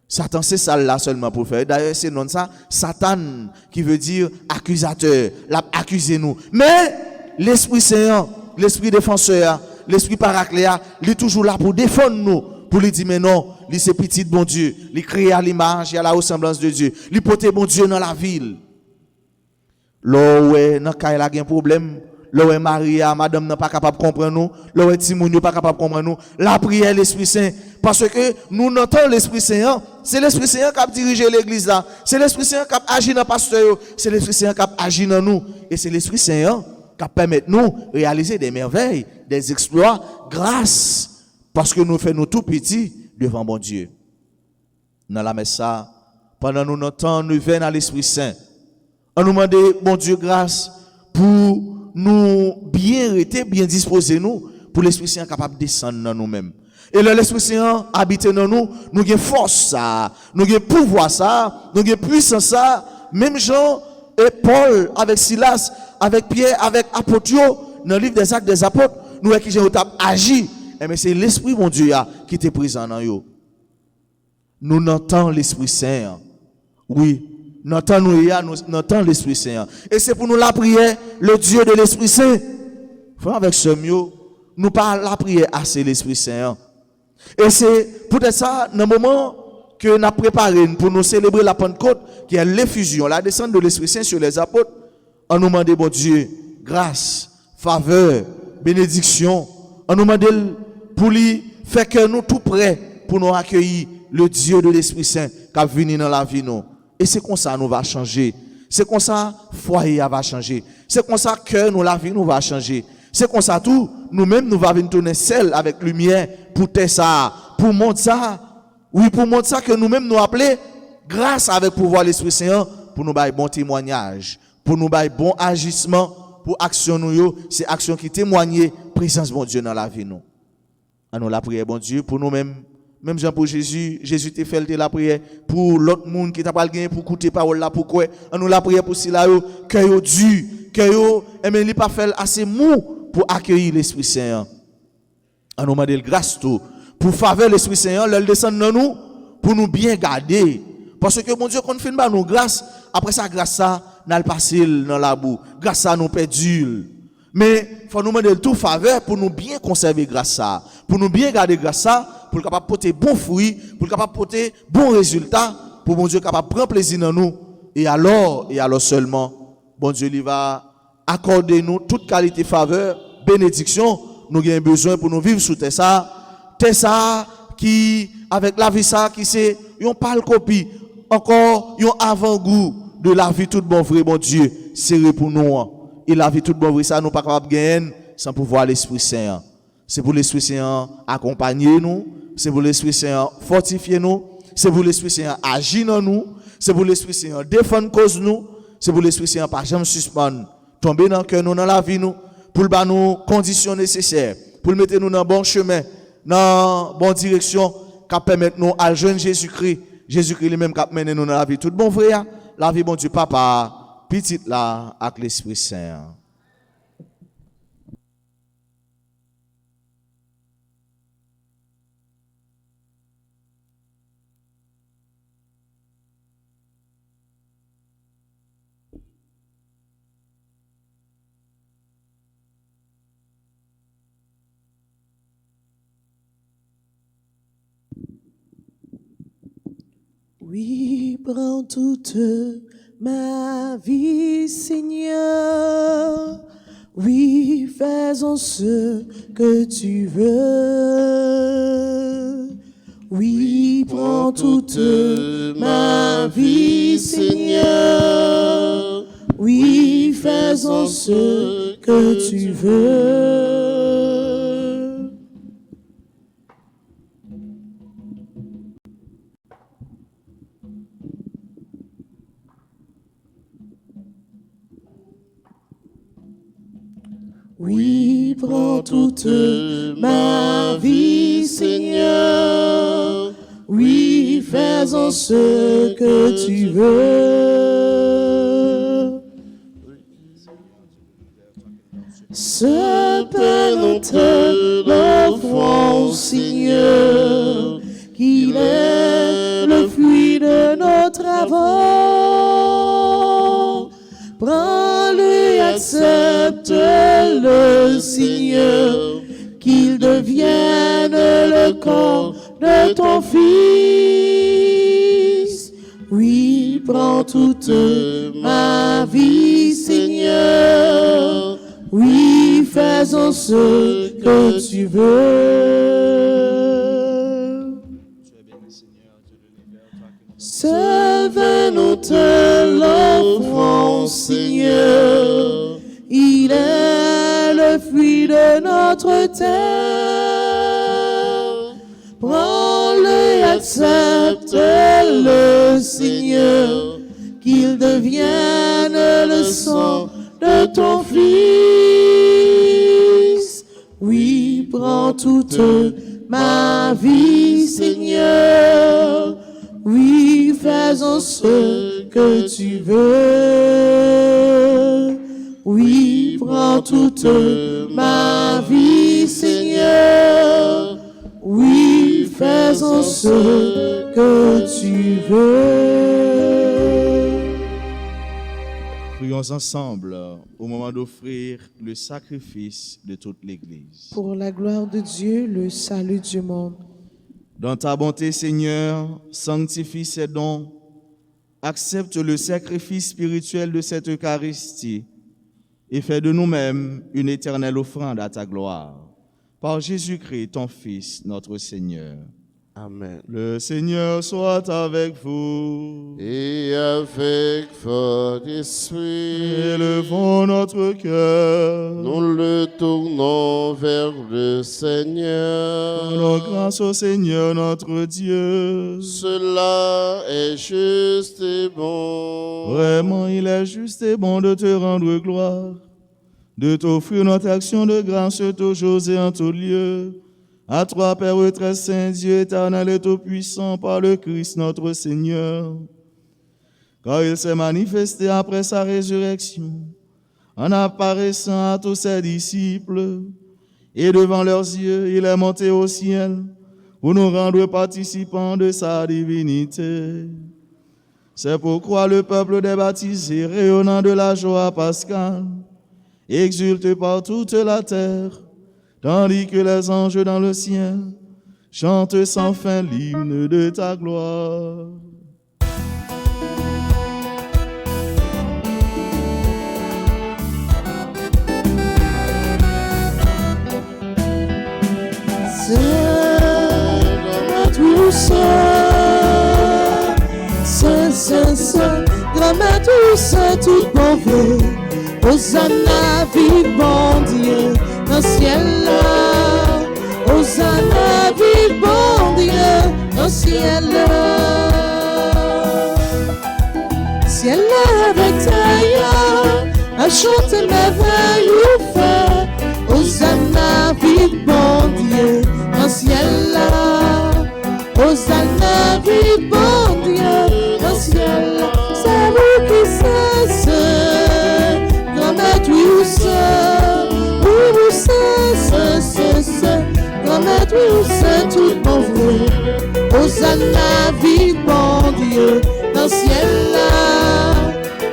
Satan, c'est ça là seulement pour faire. D'ailleurs, c'est non ça, Satan, qui veut dire accusateur, l'a accusé nous. Mais l'Esprit Saint, l'Esprit défenseur, l'Esprit paracléa, il est toujours là pour défendre nous. Pour lui dire, mais non, lui c'est petit bon Dieu. Il crée à l'image et à la ressemblance de Dieu. Il porte bon Dieu dans la ville. Là où dans cas il a un problème, là où Maria madame n'est pas capable de comprendre nous, là où Timon n'est pas capable de comprendre nous, la prière l'Esprit Saint parce que nous n'entendons l'Esprit Saint, c'est l'Esprit Saint qui a dirigé l'église là, c'est l'Esprit Saint qui a agi dans pasteur, c'est l'Esprit Saint qui a agi dans nous et c'est l'Esprit Saint qui permet nous réaliser des merveilles, des exploits grâce parce que nous faisons tout petit devant bon Dieu. Dans la messe ça, pendant nous entendons nous venons à l'Esprit Saint. On nous demande, bon Dieu, grâce pour nous bien rester, bien disposer nous, pour l'Esprit Saint capable de descendre dans nous-mêmes. Et là, l'Esprit Saint habite dans nous, nous avons force ça, nous avons pouvoir ça, nous avons puissance ça. Même Jean et Paul, avec Silas, avec Pierre, avec Apôtre, dans le livre des Actes des Apôtres, nous avons qui j'ai agi. Mais c'est l'Esprit, mon Dieu, qui était présent dans nous. Nous n'entendons l'Esprit Saint. Oui. Nous entendons l'Esprit Saint. Et c'est pour nous la prière, le Dieu de l'Esprit Saint. Frère, avec ce mieux, nous parlons la prière assez l'Esprit Saint. Et c'est peut-être ça, dans le moment que nous avons préparé pour nous célébrer la Pentecôte, qui est l'effusion, la descente de l'Esprit Saint sur les apôtres, on nous demande, bon Dieu, grâce, faveur, bénédiction. On nous demande pour lui faire que nous tout prêts pour nous accueillir le Dieu de l'Esprit Saint qui a venu dans la vie nous. Et c'est comme ça nous va changer. C'est comme ça foyer va changer. C'est comme ça que nous la vie nous va changer. C'est comme ça tout nous-mêmes nous va venir tourner seul avec lumière pour faire ça, pour montrer ça. Oui, pour montrer ça que nous-mêmes nous appeler grâce avec pouvoir l'Esprit Saint pour nous bailler bon témoignage, pour nous bailler bon agissement, pour action nous c'est action qui témoigne présence bon Dieu dans la vie nous. À nous la prière bon Dieu pour nous-mêmes. Même Jean pour Jésus t'a fait la prière pour l'autre monde qui t'a pas gagné pour écouter parole là pourquoi on nous la prière pour cela que yo dû que yo mais il pas fait assez mou pour accueillir l'Esprit Saint. On nous demande grâce tout pour faveur l'Esprit Saint le descendre dans nous pour nous bien garder parce que mon Dieu qu'on fait nous grâce après ça grâce ça n'a passé dans la boue grâce ça nous perdu. Mais faut nous demander tout faveur pour nous bien conserver grâce ça, pour nous bien garder grâce ça, pour capable porter bon fruit, pour capable porter bon résultat, pour bon Dieu capable prendre plaisir dans nous et alors seulement bon Dieu lui va accorder nous toute qualité faveur, bénédiction nous avons besoin pour nous vivre sous terre ça qui avec la vie ça qui c'est une pâle copie encore un avant-goût de la vie toute bon vrai bon Dieu c'est pour nous et la vie toute bon vrai ça nous pas capable gagner sans pouvoir l'Esprit Saint. C'est pour l'Esprit Saint accompagner nous, c'est pour l'Esprit Saint fortifier nous, c'est pour l'Esprit Saint agir dans nous, c'est pour l'Esprit Saint défendre cause nous, c'est pour l'Esprit Saint pas jamais suspendre, tomber dans cœur nous dans la vie nous pour le nous conditions nécessaires, pour mettre nous dans bon chemin, dans bonne direction qui permettre nous à joindre Jésus-Christ. Jésus-Christ lui-même qui mène nous dans la vie tout bon frère, la vie bon Dieu papa, petite là avec l'Esprit Saint. Oui, prends toute ma vie, Seigneur. Oui, faisons ce que tu veux. Oui, prends toute ma vie, Seigneur. Oui, faisons ce que tu veux. Oui, prends toute ma vie, Seigneur. Oui, faisons ce que tu veux. Ce Père, nous te l'offrons, Seigneur, qu'il est le fruit de nos travaux. Prends-le et accepte-le, Seigneur, qu'il devienne le corps de ton Fils. Oui, prends toute ma vie, Seigneur. Oui, faisons ce que tu veux. Ce vin, nous te l'offrons, Seigneur. Il est le fruit de notre terre. Prends-le et accepte-le, Seigneur, qu'il devienne le sang de ton Fils. Oui, prends toute ma vie, Seigneur. Oui, faisons ce que tu veux. Oui, prends toute ma vie, Seigneur. Oui, faisons ce que tu veux. Prions ensemble au moment d'offrir le sacrifice de toute l'Église. Pour la gloire de Dieu, le salut du monde. Dans ta bonté, Seigneur, sanctifie ces dons, accepte le sacrifice spirituel de cette Eucharistie et fais de nous-mêmes une éternelle offrande à ta gloire. Par Jésus-Christ, ton Fils, notre Seigneur. Amen. Le Seigneur soit avec vous. Et avec votre esprit, Élevons notre cœur. nous le tournons vers le Seigneur. Rendons grâce au Seigneur notre Dieu. Cela est juste et bon. Vraiment, il est juste et bon de te rendre gloire, de t'offrir notre action de grâce toujours et en tout lieu. À toi, Père très saint, Dieu éternel et tout-puissant, par le Christ notre Seigneur. Car il s'est manifesté après sa résurrection, en apparaissant à tous ses disciples, et devant leurs yeux, il est monté au ciel, pour nous rendre participants de sa divinité. C'est pourquoi le peuple des baptisés, rayonnant de la joie pascale, exulte par toute la terre, tandis que les anges dans le ciel chantent sans fin l'hymne de ta gloire. Promets tout ça, tout bon vrai. Hosanna, vive bon Dieu, dans le ciel là. Hosanna, vive bon Dieu, dans le ciel là. Ciel là avec tailleur, à chanter merveille ou fait. Hosanna, vive bon Dieu, dans le ciel là. Hosanna, vive bon Dieu, dans le ciel là. C'est vous qui c'est, grand-maître, oui, ou c'est, grand-maître, oui, ou c'est, tout bon vrai. Hosanna, vive bon Dieu, dans le ciel là.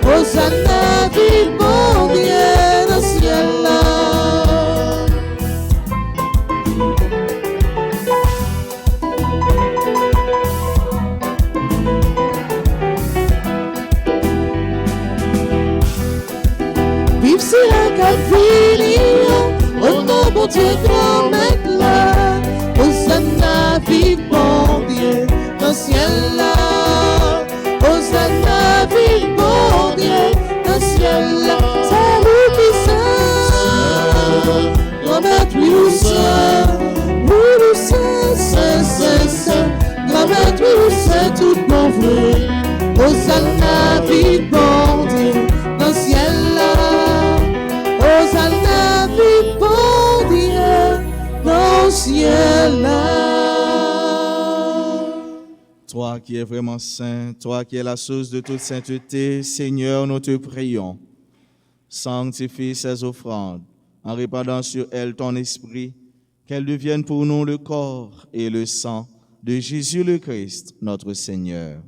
Hosanna, vive bon Dieu, dans le ciel là. Vive si la cavini, au nom bon Dieu grand maître là. Hosanna, vive bon Dieu, dans le ciel là. Hosanna, vive bon Dieu, dans le ciel là. C'est vous qui c'est, grand maître, oui, ou c'est, grand maître, oui, ou c'est, tout bon vrai. Hosanna, vive bon Dieu, dans le ciel là. Hosanna, vive bon Dieu, dans le ciel là. Toi qui es vraiment saint, toi qui es la source de toute sainteté, Seigneur, nous te prions. Sanctifie ces offrandes en répandant sur elles ton esprit, qu'elles deviennent pour nous le corps et le sang de Jésus le Christ, notre Seigneur.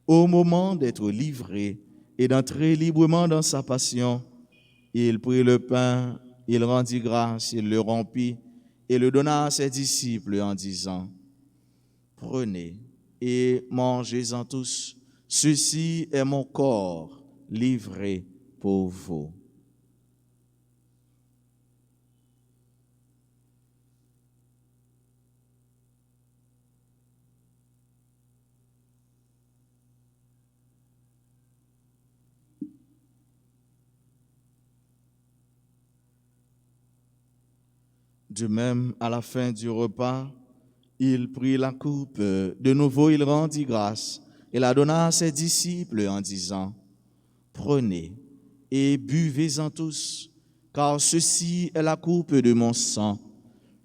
Au moment d'être livré et d'entrer librement dans sa passion, il prit le pain, il rendit grâce, il le rompit et le donna à ses disciples en disant, « Prenez et mangez-en tous, ceci est mon corps livré pour vous. » De même, à la fin du repas, il prit la coupe. De nouveau, il rendit grâce et la donna à ses disciples en disant, « Prenez et buvez-en tous, car ceci est la coupe de mon sang,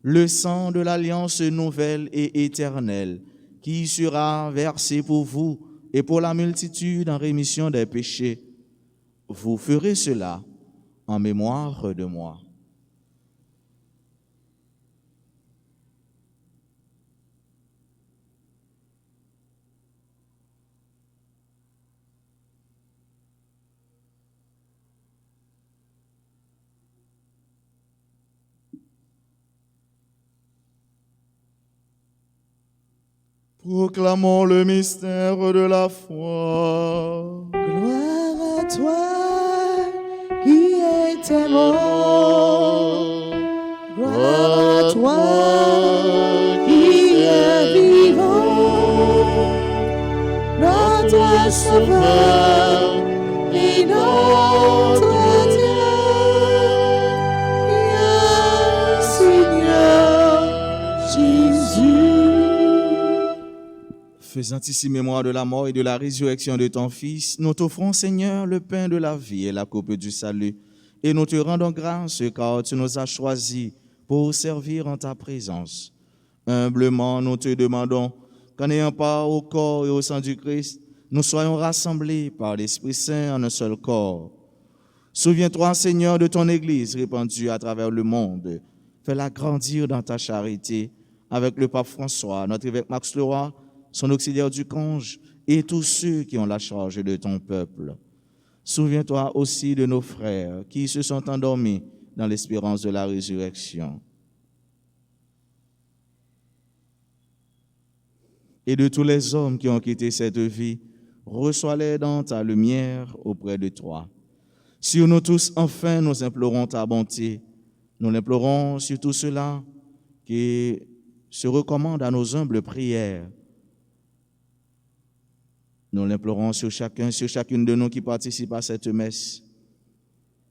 le sang de l'alliance nouvelle et éternelle, qui sera versé pour vous et pour la multitude en rémission des péchés. Vous ferez cela en mémoire de moi. » Proclamons le mystère de la foi. Gloire à toi qui étais mort. Gloire à toi qui es vivant. Notre Sauveur et notre Dieu. Seigneur Jésus. Faisant ici mémoire de la mort et de la résurrection de ton Fils, nous t'offrons, Seigneur, le pain de la vie et la coupe du salut. Et nous te rendons grâce car tu nous as choisis pour servir en ta présence. Humblement, nous te demandons qu'en ayant part au corps et au sang du Christ, nous soyons rassemblés par l'Esprit Saint en un seul corps. Souviens-toi, Seigneur, de ton Église répandue à travers le monde. Fais-la grandir dans ta charité avec le pape François, notre évêque Max Leroy, son auxiliaire du conge et tous ceux qui ont la charge de ton peuple. Souviens-toi aussi de nos frères qui se sont endormis dans l'espérance de la résurrection. Et de tous les hommes qui ont quitté cette vie, reçois-les dans ta lumière auprès de toi. Sur nous tous, enfin, nous implorons ta bonté. Nous l'implorons sur tout cela qui se recommande à nos humbles prières. Nous l'implorons sur chacun, sur chacune de nous qui participe à cette messe.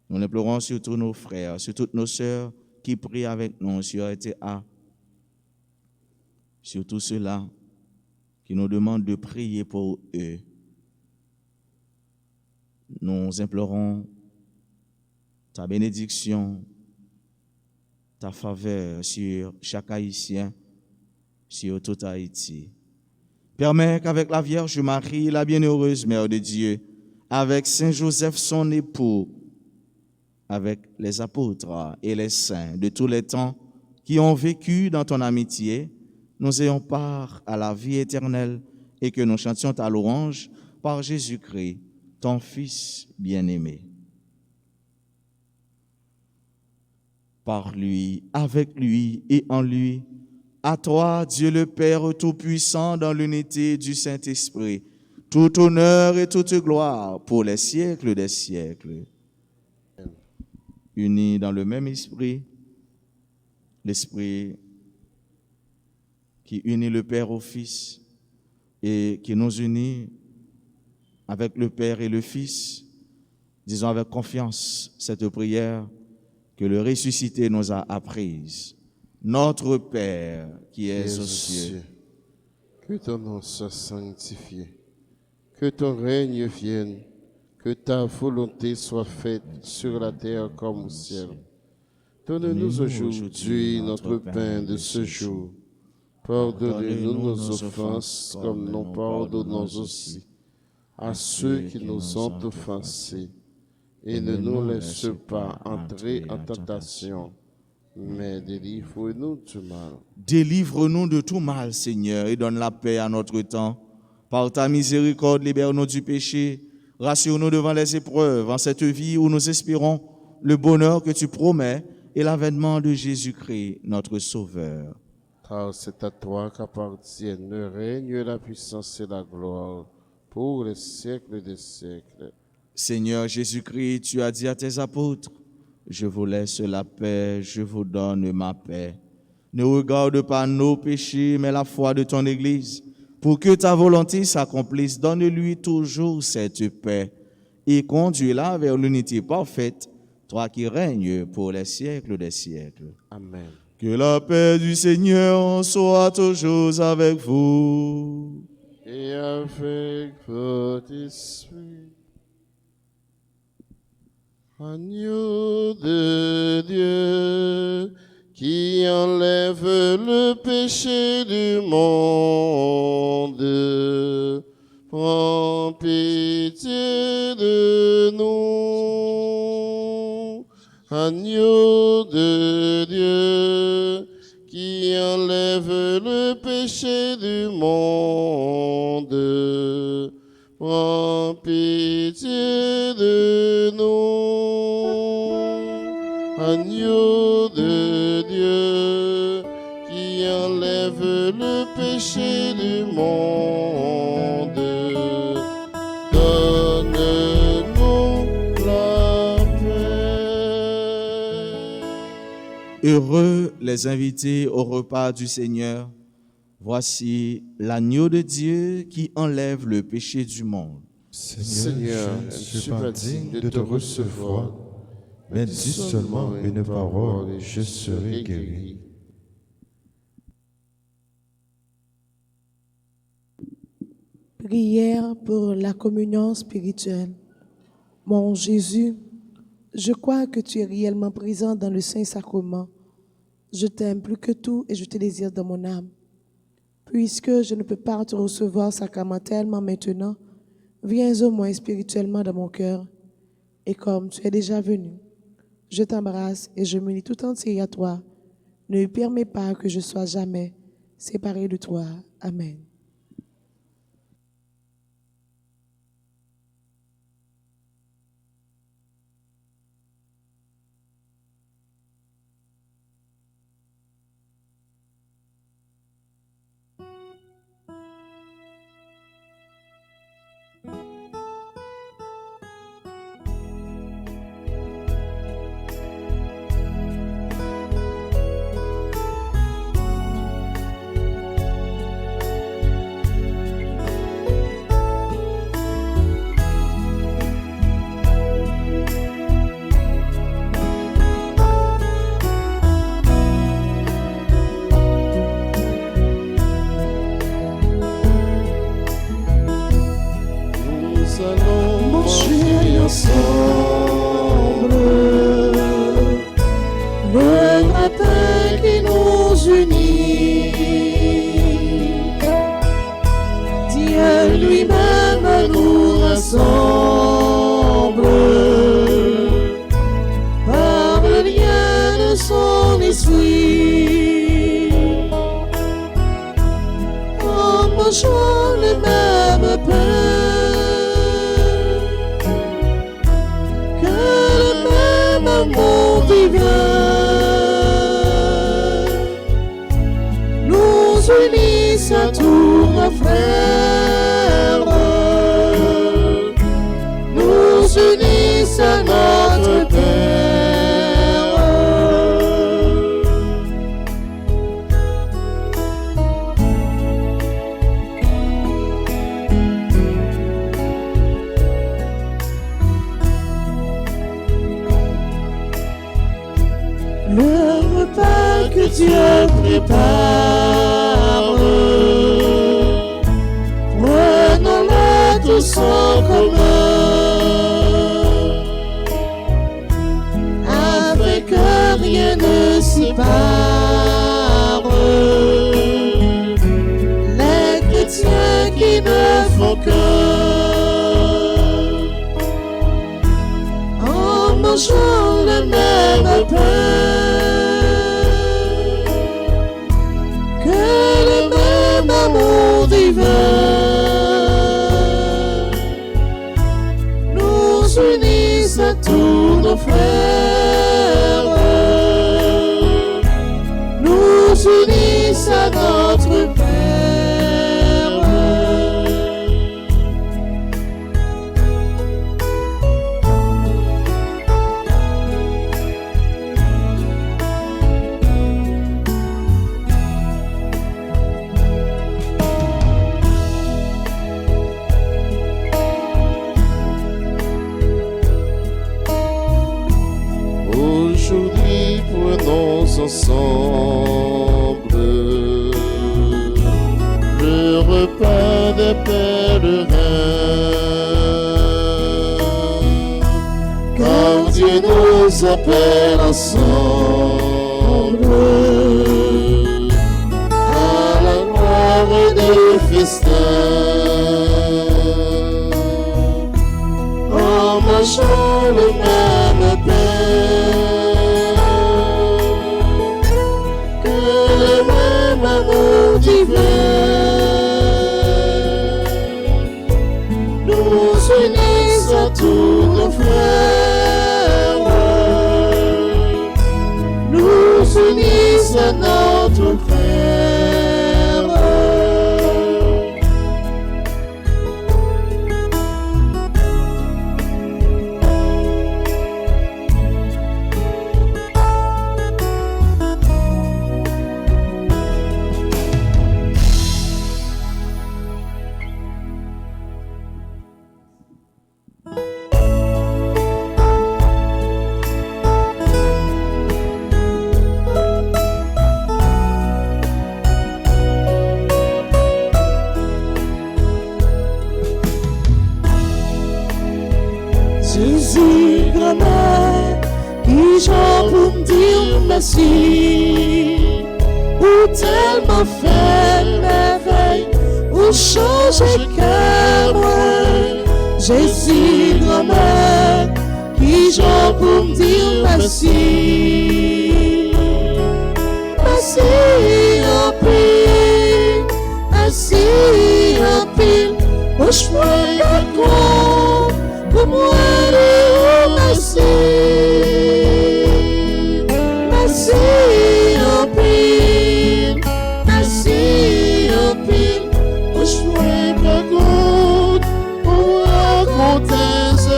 Nous l'implorons sur tous nos frères, sur toutes nos sœurs qui prient avec nous sur RTA. Sur tous ceux-là qui nous demandent de prier pour eux. Nous implorons ta bénédiction, ta faveur sur chaque Haïtien, sur tout Haïti. Permets qu'avec la Vierge Marie, la bienheureuse Mère de Dieu, avec Saint Joseph son époux, avec les apôtres et les saints de tous les temps qui ont vécu dans ton amitié, nous ayons part à la vie éternelle et que nous chantions ta louange par Jésus-Christ, ton Fils bien-aimé. Par lui, avec lui et en lui, à toi, Dieu le Père Tout-Puissant, dans l'unité du Saint-Esprit, tout honneur et toute gloire pour les siècles des siècles. Unis dans le même esprit, l'Esprit qui unit le Père au Fils et qui nous unit avec le Père et le Fils, disons avec confiance cette prière que le ressuscité nous a apprise. Notre Père qui es aux cieux, que ton nom soit sanctifié, que ton règne vienne, que ta volonté soit faite sur la terre comme au ciel. Donne-nous aujourd'hui notre pain de ce jour. Pardonnez-nous nos offenses comme nous pardonnons aussi à ceux qui nous ont offensés. Et ne nous laisse pas entrer en tentation, mais délivre-nous du mal. Délivre-nous de tout mal, Seigneur, et donne la paix à notre temps. Par ta miséricorde, libère-nous du péché. Rassure-nous devant les épreuves, en cette vie où nous espérons le bonheur que tu promets et l'avènement de Jésus-Christ, notre Sauveur. Car c'est à toi qu'appartiennent le règne, la puissance et la gloire pour les siècles des siècles. Seigneur Jésus-Christ, tu as dit à tes apôtres, je vous laisse la paix, je vous donne ma paix. Ne regarde pas nos péchés, mais la foi de ton Église. Pour que ta volonté s'accomplisse, donne-lui toujours cette paix et conduis-la vers l'unité parfaite, toi qui règnes pour les siècles des siècles. Amen. Que la paix du Seigneur soit toujours avec vous. Et avec votre esprit. Agneau de Dieu, qui enlève le péché du monde, prends pitié de nous. Agneau de Dieu, qui enlève le péché du monde, prends pitié de nous. Agneau de Dieu, qui enlève le péché du monde, donne-nous la paix. Heureux les invités au repas du Seigneur. Voici l'agneau de Dieu qui enlève le péché du monde. Seigneur, je ne suis pas digne de te recevoir, mais dis seulement une parole et je serai guéri. Prière pour la communion spirituelle. Mon Jésus, je crois que tu es réellement présent dans le Saint-Sacrement. Je t'aime plus que tout et je te désire dans mon âme. Puisque je ne peux pas te recevoir sacramentellement maintenant, viens au moins spirituellement dans mon cœur. Et comme tu es déjà venu, je t'embrasse et je m'unis tout entier à toi. Ne permets pas que je sois jamais séparé de toi. Amen. divin nous unissent à tous nos frères, nous unissent à notre Père. Le repas que Dieu prépare, prenons-le tous en commun, afin que rien ne sépare les chrétiens qui ne font qu'un, en mangeant le même pain. Amour divin nous unissent à tous nos frères, nous unissent à notre Père. Aujourd'hui, prenons ensemble le repas des pèlerins, car Dieu nous appelle ensemble à la gloire des festins, en mangeant le même pain, que le même amour divin nous unisse à tous nos frères, nous unisse à notre Père. Jésus, grand-mère, qui j'en pour me dire merci, ou tellement fait merveille, ou changer cœur moi. Jésus, grand-mère, qui j'en pour me dire merci, merci en pile, merci en pile, moi je vois pas quoi. Pour moi, merci, merci en pile, merci en pile. Moi, je n'aurais pas compte pour raconter ce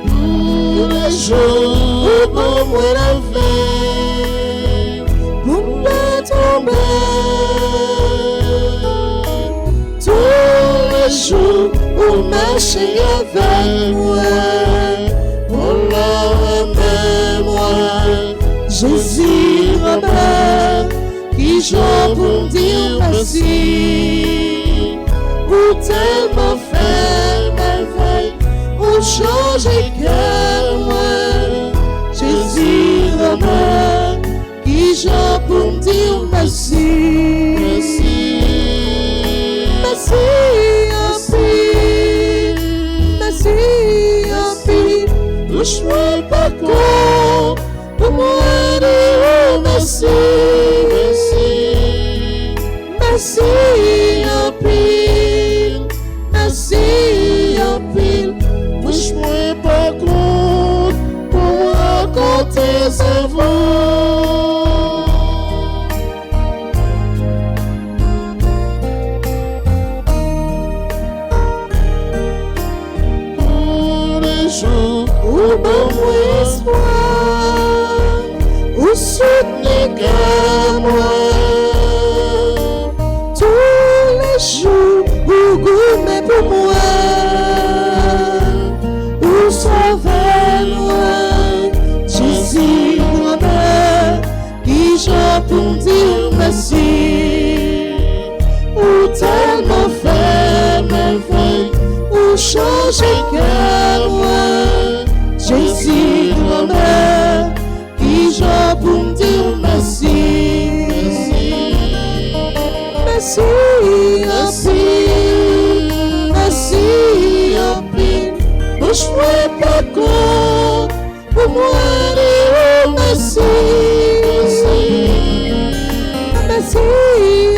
tous les jours pour moi la vie, pour me tomber. Tous les jours pour marcher avec moi, pour la mémoire. Jésus, ma mère, qui j'en pour me dire merci, pour tellement faire merveille, pour changer cœur moi. Jésus, ma mère, qui j'en pour me dire merci, merci, merci en pile, merci en pile. Je suis pas con pour moi dire merci, merci, merci. me dire merci. Ou tellement fait merveille, ou changer cœur moi. Jésus grand-mère, qui j'en pour me dire merci. Merci, merci, merci, merci. Bouche-moi pas compte, pour moi dire merci. Merci, merci,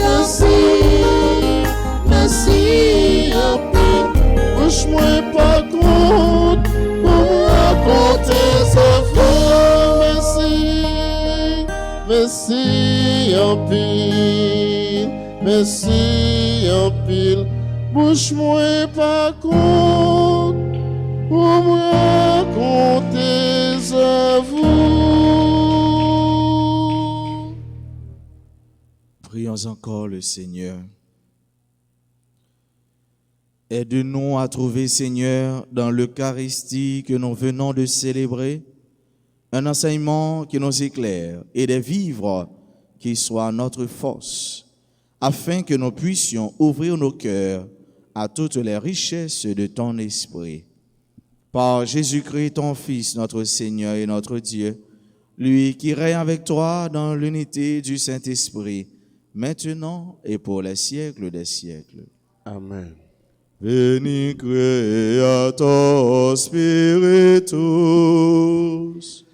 merci, merci. Bouche-moi pas compte, pour moi compter sa foi. Merci, merci, merci. Merci en pile, bouche-moi pas compte, pour moi compter à vous. Prions encore le Seigneur. Aide-nous à trouver, Seigneur, dans l'Eucharistie que nous venons de célébrer, un enseignement qui nous éclaire et des vivres qui soient notre force, afin que nous puissions ouvrir nos cœurs à toutes les richesses de ton esprit. Par Jésus-Christ, ton Fils, notre Seigneur et notre Dieu, lui qui règne avec toi dans l'unité du Saint-Esprit, maintenant et pour les siècles des siècles. Amen. Veni Creator Spiritus,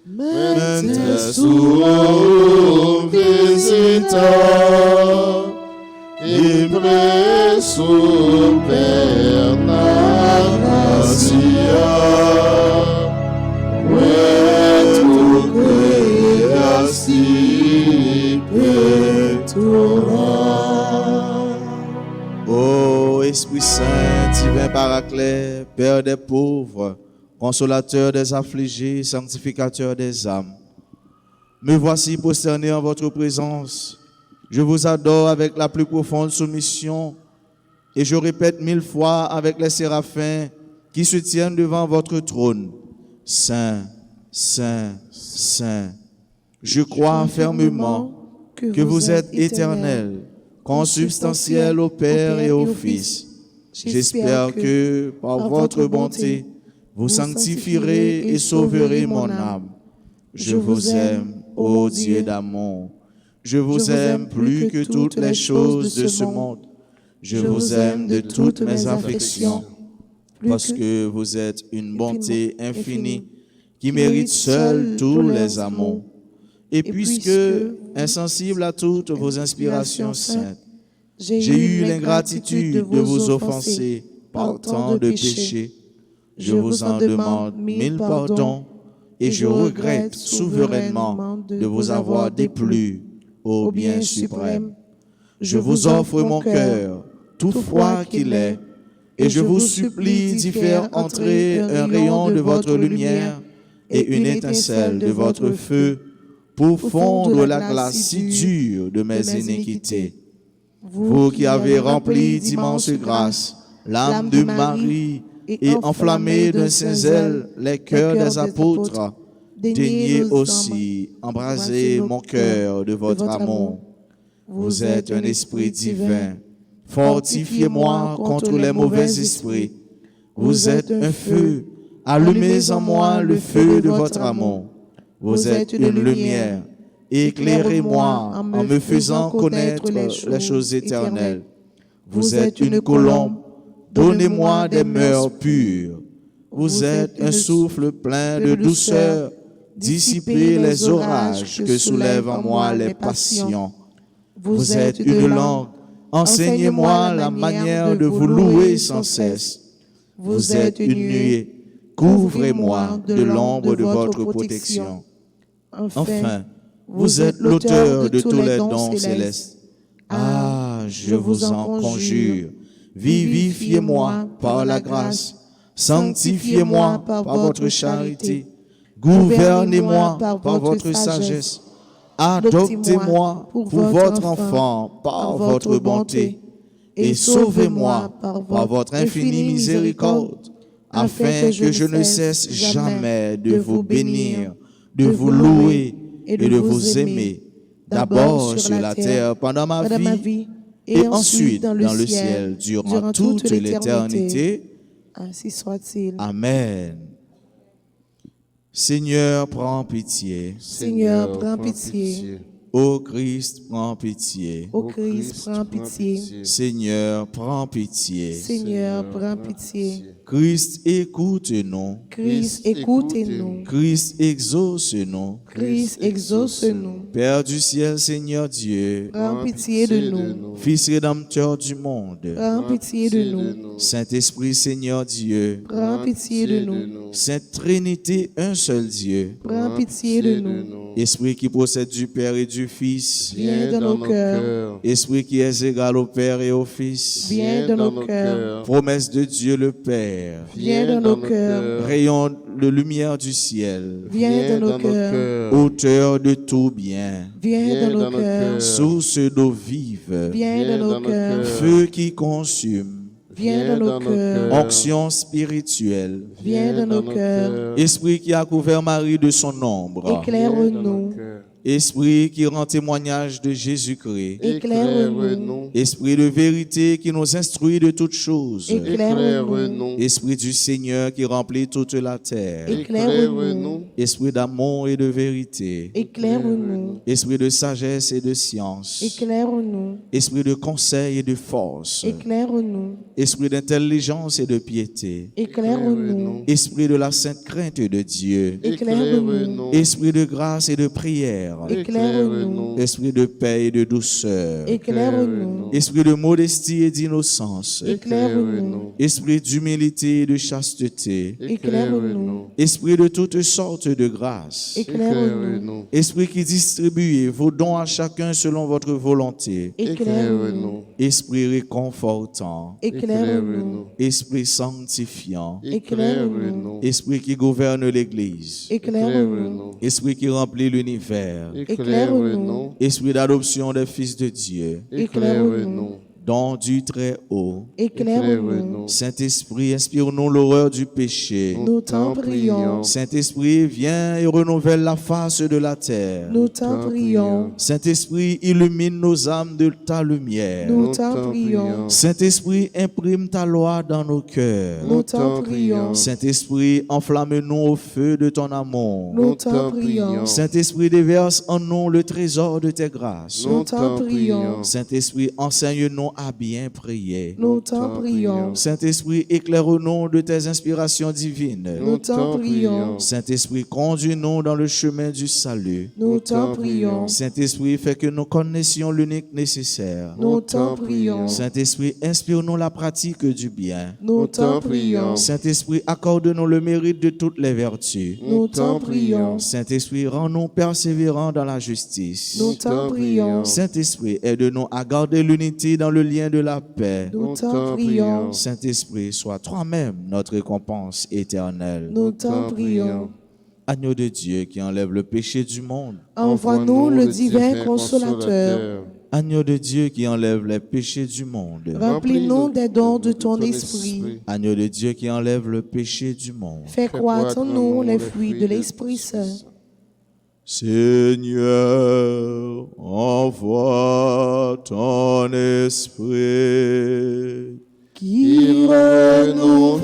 Mente suum visita, impressum perna gratia, tu creasti pectora. Ô Esprit Saint, divin Paraclet, Père des pauvres, consolateur des affligés, sanctificateur des âmes, me voici prosterné en votre présence. Je vous adore avec la plus profonde soumission et je répète 1000 fois avec les séraphins qui se tiennent devant votre trône. Saint, Saint, Saint. Je crois fermement que vous êtes éternel, consubstantiel au Père et au Fils. J'espère que, par votre bonté, vous sanctifierez et sauverez mon âme. Je vous aime, ô Dieu d'amour. Je vous aime plus que toutes les choses de ce monde. Je vous aime de toutes mes affections, parce que vous êtes une bonté infinie qui mérite seule tous les amours. Et puisque, insensible à toutes vos inspirations saintes, j'ai eu l'ingratitude de vous offenser par tant de péchés, je vous en demande 1000 pardons et je regrette souverainement de vous avoir déplu au bien suprême. Je vous offre mon cœur, tout froid qu'il est, et je vous supplie d'y faire entrer un rayon de votre lumière et une étincelle de votre feu pour fondre la glace si dure de mes iniquités. Vous qui avez rempli d'immenses grâces l'âme de Marie et enflammé d'un saint zèle les cœurs des apôtres, daignez aussi embraser mon cœur de votre amour. Vous êtes un esprit divin. Fortifiez-moi contre les mauvais esprits. Vous êtes un feu. Allumez en moi le feu de votre amour. Vous êtes une lumière. Éclairez-moi en me faisant connaître les choses éternelles. Vous êtes une colombe. Donnez-moi des mœurs pures. Vous êtes un souffle plein de douceur. Dissipez les orages que soulèvent en moi les passions. Vous êtes une langue. Enseignez-moi la manière de vous louer sans cesse. Vous êtes une nuée. Couvrez-moi de l'ombre de votre protection. Enfin, vous êtes l'auteur de tous les dons célestes. Ah, je vous en conjure, vivifiez-moi par la grâce, sanctifiez-moi par votre charité, gouvernez-moi par votre sagesse, adoptez-moi pour votre enfant par votre bonté, et sauvez-moi par votre infinie miséricorde, afin que je ne cesse jamais de vous bénir, de vous louer et de vous aimer, d'abord sur la terre pendant ma vie et ensuite dans le ciel durant toute l'éternité. Ainsi soit-il. Amen. Seigneur, prends pitié. Seigneur, prends pitié. Ô Christ, prends pitié. Ô Christ, prends pitié. Seigneur, prends pitié. Seigneur, prends pitié. Christ, écoute-nous. Christ, écoute-nous. Christ, exauce-nous. Christ, exauce-nous. Père du ciel, Seigneur Dieu, Prends pitié de nous. Fils rédempteur du monde, Prends pitié de nous. Saint-Esprit, Seigneur Dieu, Prends pitié de nous. Sainte Trinité, un seul Dieu, Prends pitié de nous. Esprit qui possède du Père et du Fils, Viens dans nos cœurs. Esprit qui est égal au Père et au Fils, Viens dans nos cœurs. promesse de Dieu le Père, Viens dans nos cœurs. rayon de lumière du ciel, Viens dans nos cœurs. auteur de tout bien, Viens dans nos cœurs. source d'eau vive, Viens dans nos cœurs. feu qui consume, Viens dans nos cœurs. onction spirituelle, Viens dans nos cœurs. esprit qui a couvert Marie de son ombre, Éclaire-nous. esprit qui rend témoignage de Jésus-Christ, Éclaire-nous. esprit de vérité qui nous instruit de toutes choses, Éclaire-nous. esprit du Seigneur qui remplit toute la terre, Éclaire-nous. esprit d'amour et de vérité, Éclaire-nous. esprit de sagesse et de science, Éclaire-nous. esprit de conseil et de force, Éclaire-nous. esprit d'intelligence et de piété, Éclaire-nous. esprit de la sainte crainte de Dieu, Éclaire-nous. esprit de grâce et de prière, Éclaire-nous. esprit de paix et de douceur, Éclaire-nous. esprit de modestie et d'innocence, Éclaire-nous. esprit d'humilité et de chasteté, Éclaire-nous. esprit de toutes sortes de grâce, Éclaire-nous. esprit qui distribuez vos dons à chacun selon votre volonté, Éclaire-nous. esprit réconfortant, Éclaire-nous. esprit sanctifiant, Éclaire-nous. esprit qui gouverne l'Église, Éclaire-nous. esprit qui remplit l'univers, Éclaire-nous. esprit d'adoption des fils de Dieu, Éclaire-nous. don du Très-Haut, Éclaire-nous. Saint-Esprit, inspire-nous l'horreur du péché. Nous t'en prions. Saint-Esprit, viens et renouvelle la face de la terre. Nous t'en prions. Saint-Esprit, illumine nos âmes de ta lumière. Nous t'en prions. Saint-Esprit, imprime ta loi dans nos cœurs. Nous t'en prions. Saint-Esprit, enflamme-nous au feu de ton amour. Nous t'en prions. Saint-Esprit, déverse en nous le trésor de tes grâces. Nous t'en prions. Saint-Esprit, enseigne-nous à bien prier. Nous t'en prions. Saint-Esprit, éclaire-nous de tes inspirations divines. Nous t'en prions. Saint-Esprit, conduis-nous dans le chemin du salut. Nous t'en prions. Saint-Esprit, fais que nous connaissions l'unique nécessaire. Nous t'en prions. Saint-Esprit, inspire-nous la pratique du bien. Nous t'en prions. Saint-Esprit, accorde-nous le mérite de toutes les vertus. Nous t'en prions. Saint-Esprit, rends-nous persévérants dans la justice. Nous t'en prions. Saint-Esprit, aide-nous à garder l'unité dans le lien de la paix. Nous t'en prions. Saint-Esprit, sois toi-même notre récompense éternelle. Nous t'en prions. Agneau de Dieu qui enlève le péché du monde. Envoie-nous le divin consolateur. Agneau de Dieu qui enlève les péchés du monde. Remplis-nous des dons de ton esprit. Agneau de Dieu qui enlève le péché du monde. Fais croître en nous les fruits de l'Esprit Saint. Seigneur, envoie ton esprit. Qui renouvelle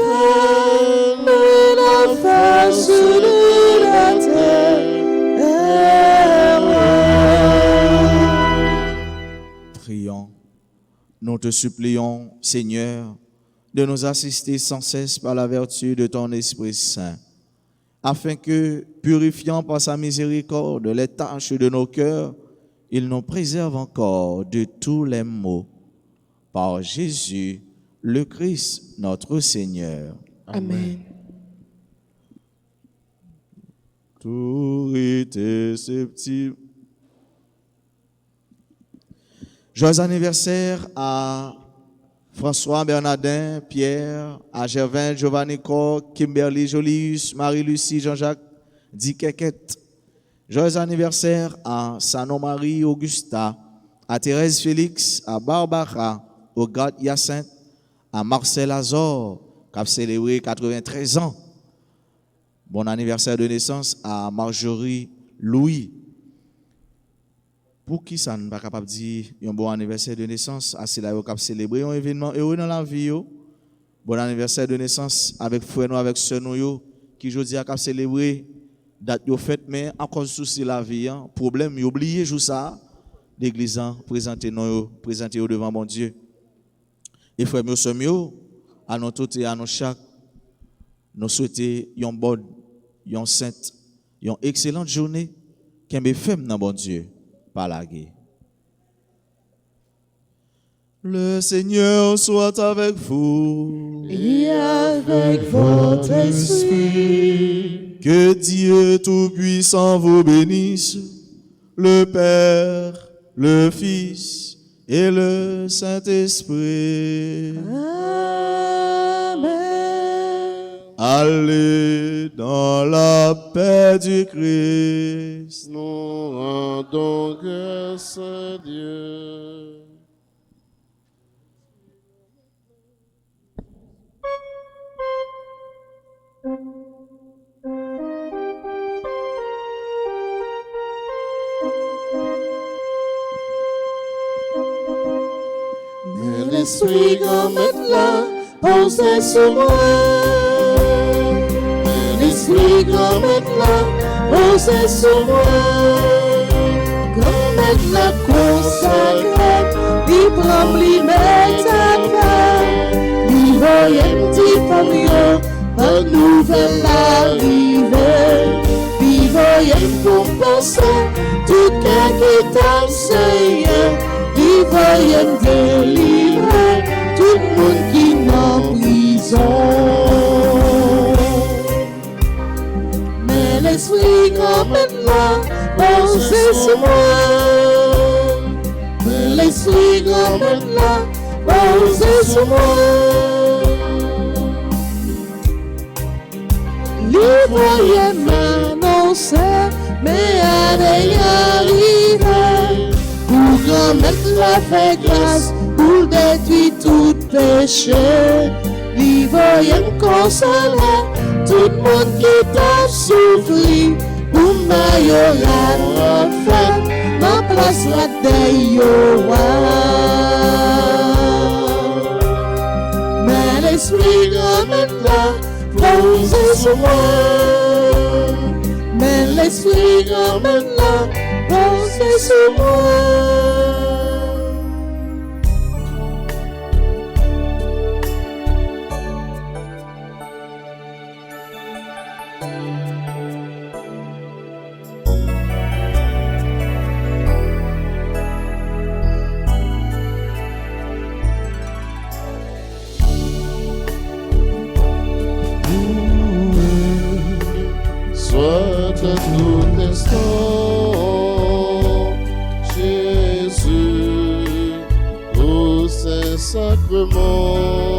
la face de la terre. Prions. Nous te supplions, Seigneur, de nous assister sans cesse par la vertu de ton Esprit Saint, afin que, purifiant par sa miséricorde les tâches de nos cœurs, il nous préserve encore de tous les maux. Par Jésus, le Christ, notre Seigneur. Amen. Turité septime. Joyeux anniversaire à François Bernardin, Pierre, à Gervin, Giovanni Cor, Kimberly Jolius, Marie-Lucie, Jean-Jacques, Dikeket. Joyeux anniversaire à Sanon-Marie Augusta, à Thérèse Félix, à Barbara, au Gade Hyacinthe, à Marcel Azor, qui a célébré 93 ans. Bon anniversaire de naissance à Marjorie Louis. Pour qui ça n'est pas capable de dire un bon anniversaire de naissance, assez là, capable célébrer un événement heureux dans la vie. Bon anniversaire de naissance avec frère nous, avec sœur nous, qui aujourd'hui a capable célébrer date yo fête, mais à cause souci la vie, problème, yo oublié jour ça, l'église présenter nous, présenter devant mon Dieu. Et frère nous sommes à nous tous et à nous chaque, nous souhaiter une bonne, une sainte, une excellente journée, qu'un femme dans bon Dieu. Par la guerre. Le Seigneur soit avec vous. Et avec votre esprit. Que Dieu Tout-Puissant vous bénisse, le Père, le Fils et le Saint-Esprit. Amen. Allez dans la paix du Christ. Nous rendons grâce à Dieu. Mais l'esprit comme là, posé sur moi. L'esprit comme là, posé sur moi. Comme la consacré, il prend l'immédiat. Il voyait petit famille, pas de nouvelle arrivée. Il voyait pour penser, tout cas qui t'enseigne. Il voyait délivrer, tout le monde qui est en prison. L'esprit comme là, posé sur moi. L'esprit comme là, posé sur moi. L'ivroyait m'annoncer, mais à y arriver. Pour grand mettre la fait grâce, pour détruire tout péché. L'ivroyait me consoler. Tout le monde qui t'a souffri, pour m'aïoler en fait, ma place la d'aïoua. Mais l'esprit comme là, posé sur moi. Mais l'esprit comme là, posé sur moi. Soit à tout instant, Jésus, pour ses sacrements,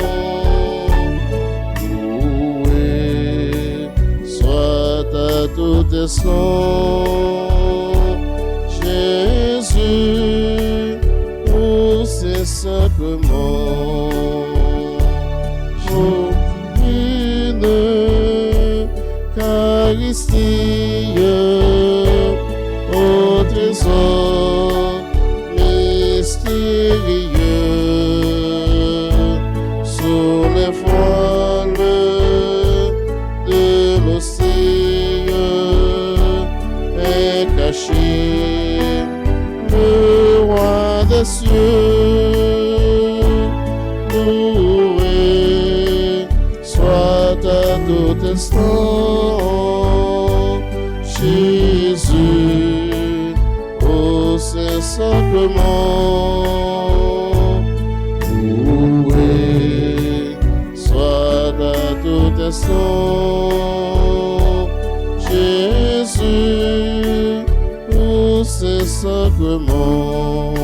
loué. Soit à tout instant, Jésus, pour ses sacrements. Une Eucharistie au trésor mystérieux sur les voiles de l'océan est caché le roi des cieux. Loué soit à tout instant Jésus au ses sacrements. Loué soit à tout instant Jésus au ses sacrements.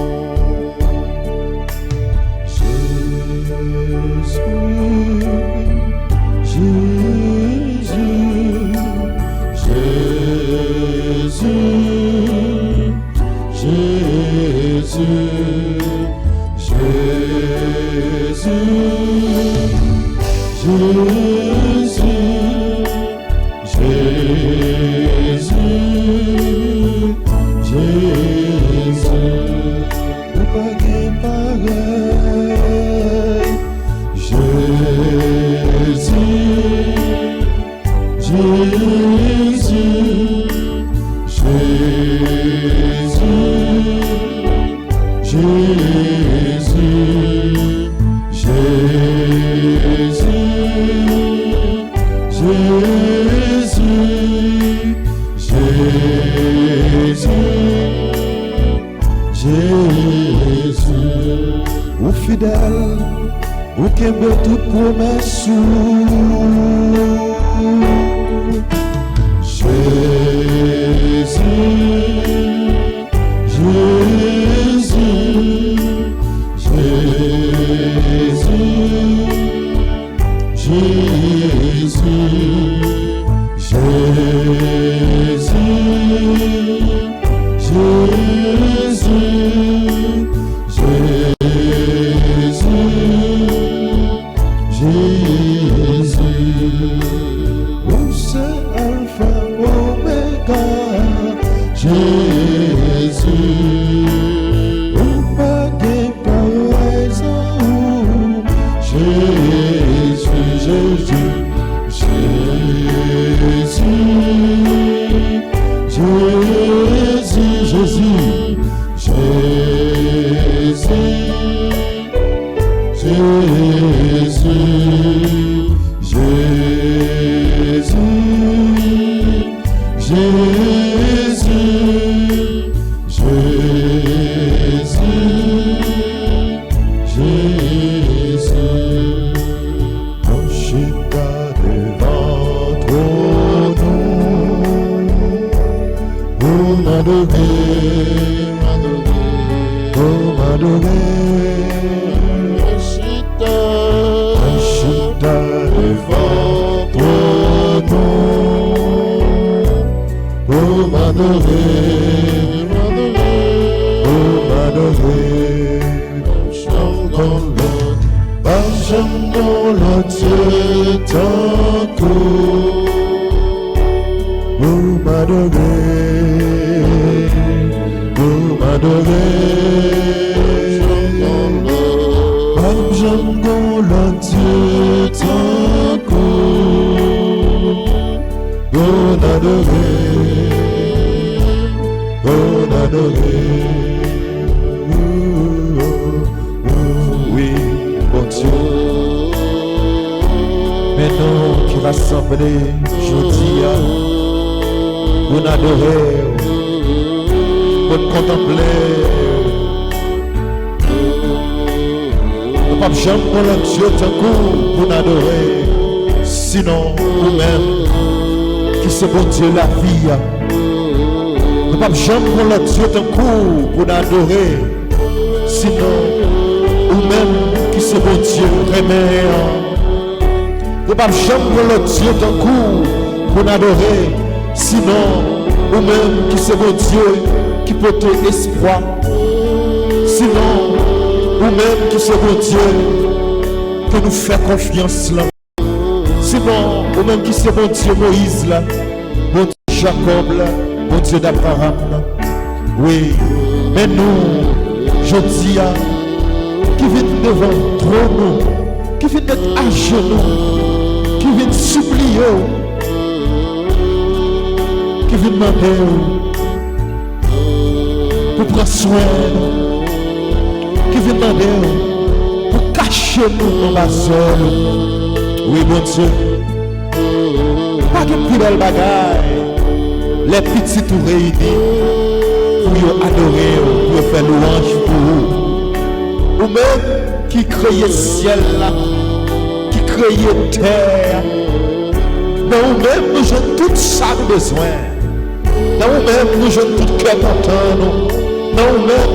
Jésus, Ou fidèle, ou qui aime toute promesse. La vie, nous ne pouvons jamais prendre le Dieu d'un coup pour l'adorer, sinon, ou même qui se bon Dieu, remet. Nous ne pouvons jamais prendre le Dieu d'un coup pour l'adorer, sinon, ou même qui se bon Dieu, qui peut te espoir, sinon, ou même qui se bon Dieu, que nous fait confiance là, sinon, ou même qui se bon Dieu Moïse là. Bon Dieu Jacob, là, bon Dieu d'Abraham, oui, mais nous, je dis, qui vient devant trône, qui vient d'être à genoux, qui vient supplier, qui vient demander pour prendre soin, qui vient demander pour cacher nous dans la zone. Oui, bon Dieu. Pas de plus belle bagaille, les petits tout réunis pour adorer, pour faire louange pour vous. Ou même qui créait ciel là, qui créait terre. Dans vous-même nous avons tout ça besoin. Dans vous-même nous avons tout cœur content. Dans vous-même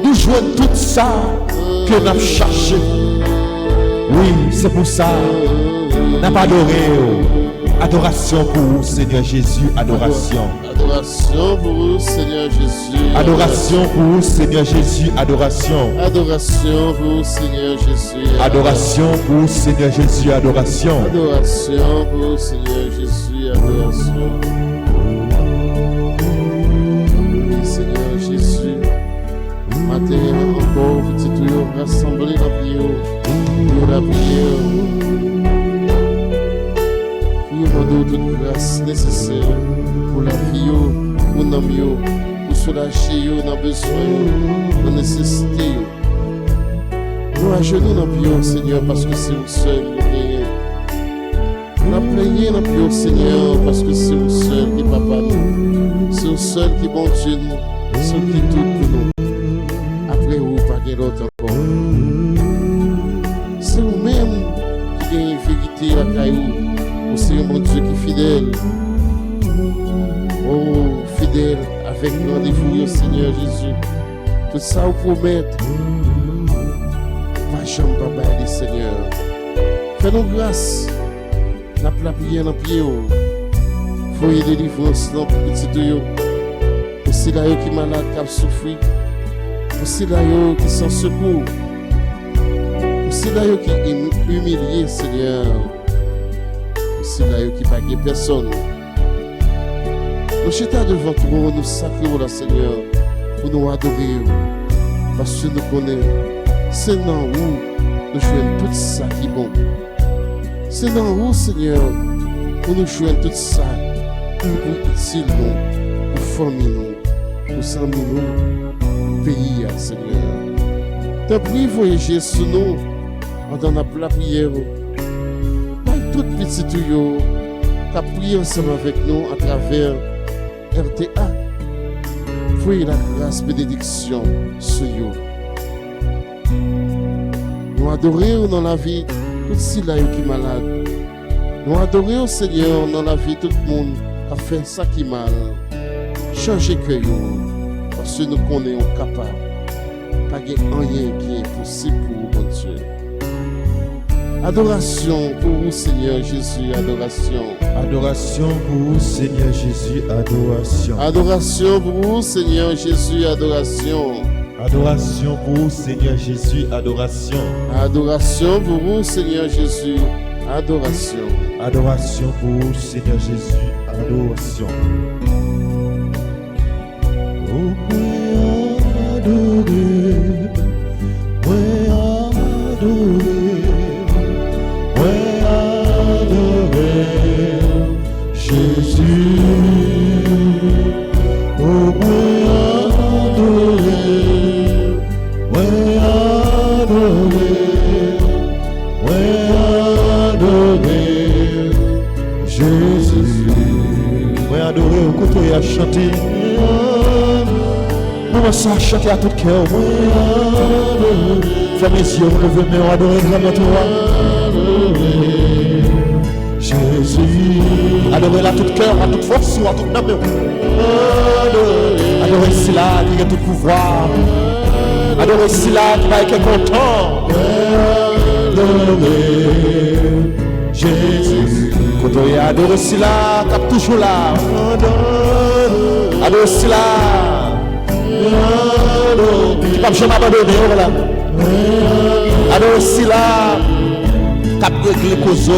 nous jouons tout ça que nous avons cherché. Oui, c'est pour ça nous n'avons pas adoré. Adoration pour vous, Seigneur Jésus, adoration. Adoration pour vous, Seigneur Jésus. Adoration pour vous, Seigneur Jésus, adoration. Adoration pour vous, Seigneur Jésus. Adoration pour vous, Seigneur Jésus, adoration. Adoration pour vous, Seigneur Jésus, adoration. Oui, Seigneur Jésus. Matin encore, petit tuyau, rassemblé la prière. La prière. Nous demandons toute grâce nécessaire pour la vie, pour nos mieux, pour soulager dans besoin, dans nécessité. Nous à genoux dans le Seigneur, parce que c'est le seul qui est. Nous avons plaigné dans le Seigneur, parce que c'est le seul qui est papa nous. C'est le seul qui est bon Dieu nous. C'est le qui est tout pour nous. Après vous, pas qu'il l'autre encore. C'est nous-mêmes qui avons une vérité à caillou. C'est un bon Dieu qui est fidèle. Oh, fidèle avec rendez-vous au Seigneur Jésus. Tout ça vous promettre. Va jamais pas bailler, Seigneur. Fais-nous grâce. La prière dans le pied. Foyer délivrance dans le petit tuyau. Aussi là qui est malade, qui a souffert. Aussi là qui sont secours. Aussi là qui est humilié, Seigneur. Aussi là qui n'a pas personne. Nous chutons devant toi, nous sacrons la Seigneur, pour nous adorer, parce que nous connaissons. C'est dans où nous jouons tout ça qui est bon. C'est dans où, Seigneur, pour nous jouons tout ça pour utile nous, pour famille nous, pour s'en nous, pays, Seigneur. T'as pris voyager sur nous pendant la prière. Par tout petit tuyau, t'as prié ensemble avec nous à travers RTA. Voyez la grâce, bénédiction sur vous. Nous adorons dans la vie tout ce qui est malade. Nous adorons au Seigneur dans la vie tout le monde qui a fait ça qui est mal. Changez que vous, parce que nous connaissons capables. Pas rien qui est possible pour mon Dieu. Adoration pour vous, Seigneur Jésus, adoration. Adoration pour vous, Seigneur Jésus, adoration. Adoration pour vous, Seigneur Jésus, adoration. Adoration pour vous, Seigneur Jésus, adoration. Adoration pour vous, Seigneur Jésus, adoration. Adoration pour vous, Seigneur Jésus, adoration. Oh, moi adorer, moi adorer. Jésus, oh moi adoré, Jésus, moi adoré, au côté à chanter, moi ça à chanter à tout cœur, ferme les yeux, levez les mains, adorez vraiment toi. Jésus, adorez à tout cœur, à toute force, à toute âme. Adorez celui-là qui a tout pouvoir. Adorez celui-là qui va être content. Adorez Jésus. Quand on est adoré celui-là qui est toujours là. Adorez celui-là qui ne va jamais abandonner. Adorez celui-là qui a réglé les causes.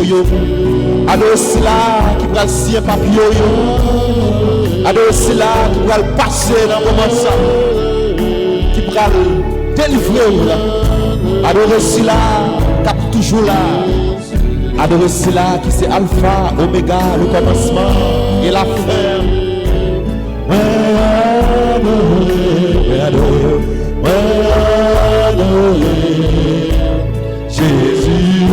Adorez celui-là qui va signer un papier. Adorez celui-là qui va passer dans le moment ça. Qui va délivrer. Adorez celui-là qui est toujours là. Adorez celui-là qui c'est Alpha, Oméga, le commencement et la fin. Adorez Jésus.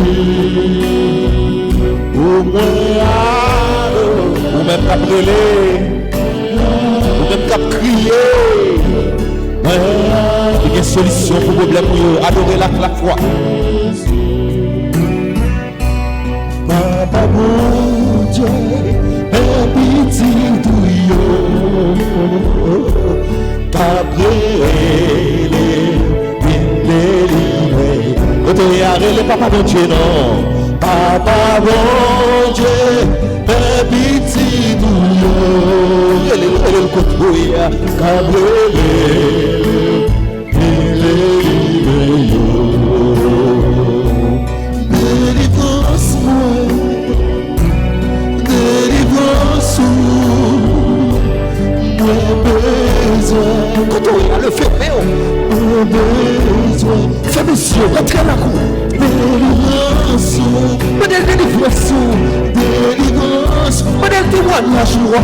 Ou même qu'à brûler, ou même qu'à crier. Il y a une solution pour le problème pour eux. Adorez la foi. Papa mon Dieu, un petit tuyau, t'as brûlé, délivré. Quand on est arrêté, papa mon Dieu, non. Papa mon Dieu, un petit tuyau, elle est le côté, t'as brûlé, délivré. Quand on a le fait, fais monsieur, rentrez à la cour. délivrance, modèle délivrance, délivrance, modèle témoignage, roi.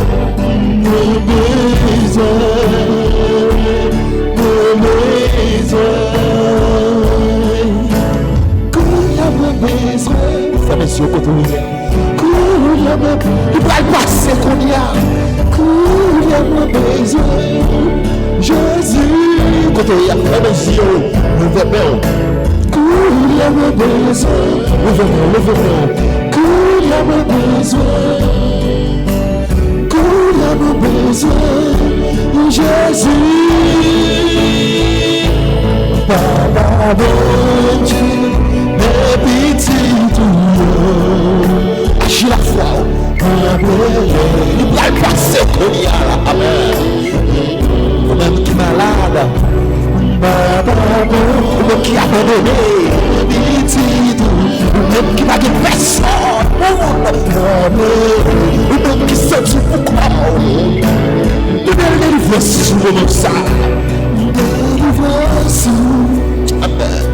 Nos besoins, frère monsieur, côté il va le passer qu'on y a. Il y a mon besoin, Jésus. Côté il y a frère monsieur, le verbe. Il y a mon besoin, le verbe. Il y a mon besoin, il y a mon besoin, Jésus. Papa bon Dieu, mes petits tout. Agis la foi. Il va le passer qu'on y a là. Amen. Vous-même qui est malade, vous-même qui a abandonné, vous-même qui n'a pas de personne, vous-même qui s'est dit pourquoi. Délivrance sur le ça. Délivrance. Amen.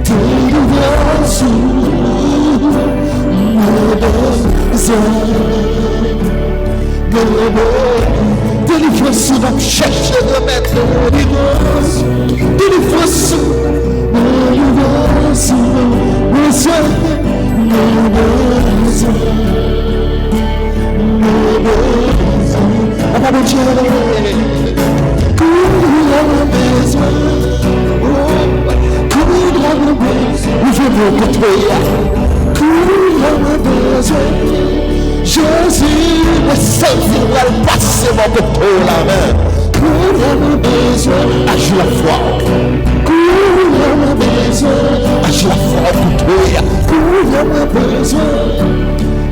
Délivrance. Délivrance, va chercher de mettre délivrance, délivrance, Jésus, le Saint-Fils va le passer mon pétrole la main. Agis la foi. Agis la foi pour toi.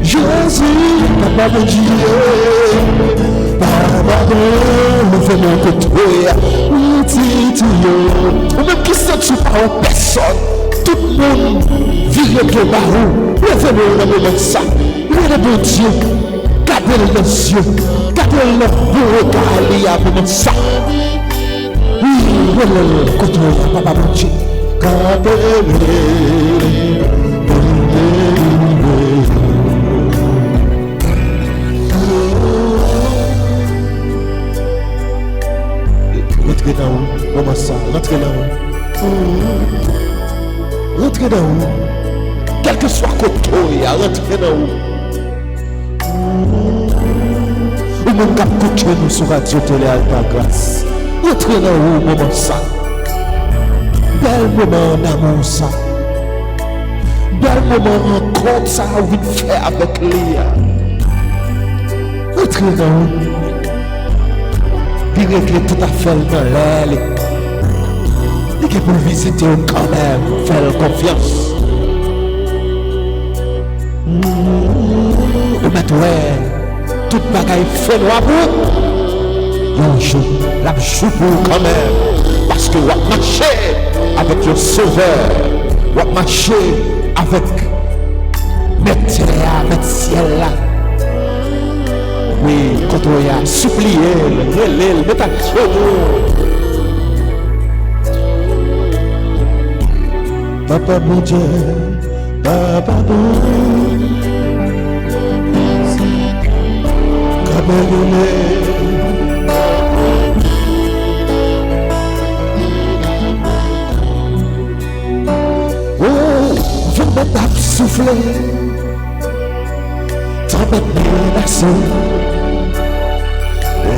Jésus, papa de Dieu. Pardon, nous venons que toi. Ou même qui s'en par personne. Tout le monde vit le barreau. Nous venons dans le moment ça. Le bon Dieu, gardez les yeux, gardez le beau regard, il y a vraiment ça. Oui, côté papa bon Dieu, rentrez dans où, comment ça, rentrez dans où, rentrez dans où, quel que soit côté, rentrez dans où. Ou même qu'à côté nous sur Radio Télé Alta Grâce. Entrez dans le moment ça. Bel moment d'amour ça. Bel moment rencontre ça à vous faire avec Léa. Entrez dans le. Puis régler tout à fait dans l'aile. Et que pour visiter quand même, faire confiance. Ou mettre toute bagaille fait noir pour un jour, la joue pour quand même. Parce que vous marchez avec le Sauveur, vous marchez avec notre terre, notre ciel là. Oui, quand on a supplié, le mettre à Papa bon Dieu, Papa bon. Oh, je me tape souffler, tempête menacée,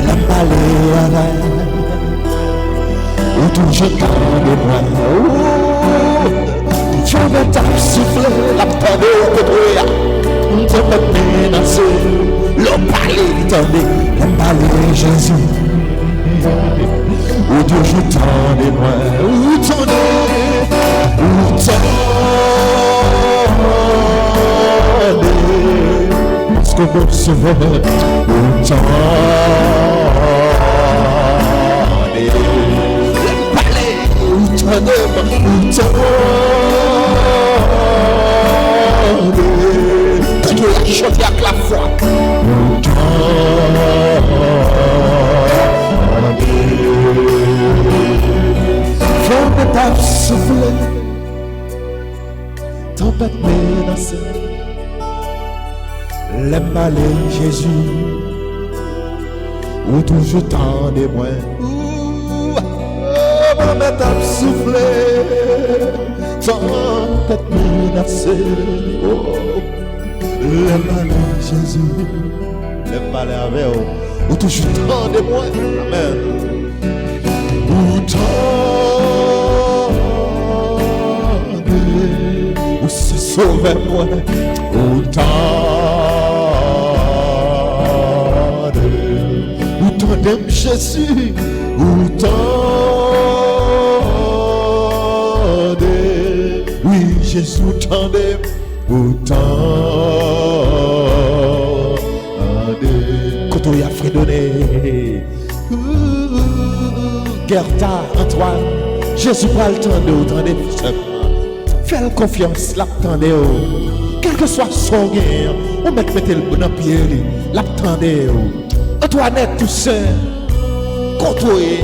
la baléana, où tout je tends de moi. Oh, je me tape souffler, la tendue au côté, tempête menacée. L'homme parlait, tendez, l'homme parlait Jésus. Oh Dieu, je t'en ai moi. Où tendez, parce que mon sauveur, où tendez. L'homme parlait, où tendez, Dieu a chanté avec la foi. Faut que t'as soufflé, tempête menacée. L'aime parler Jésus, ou toujours tant de moi. Maman t'a soufflé, tempête menacée. L'aime parler Jésus, l'aime parler avec vous, ou toujours tant de moi. Amen. Ou ou se sauver moi, autant de Jésus, autant de, oui Jésus, autant de, quand on y a fredonné, Gerda, Antoine, Jésus pas le temps de autant de fais confiance, l'attendez. Quel que soit son guerre, on mettez le bon dans pied, l'attendez. Antoinette Toussaint, contrôlez,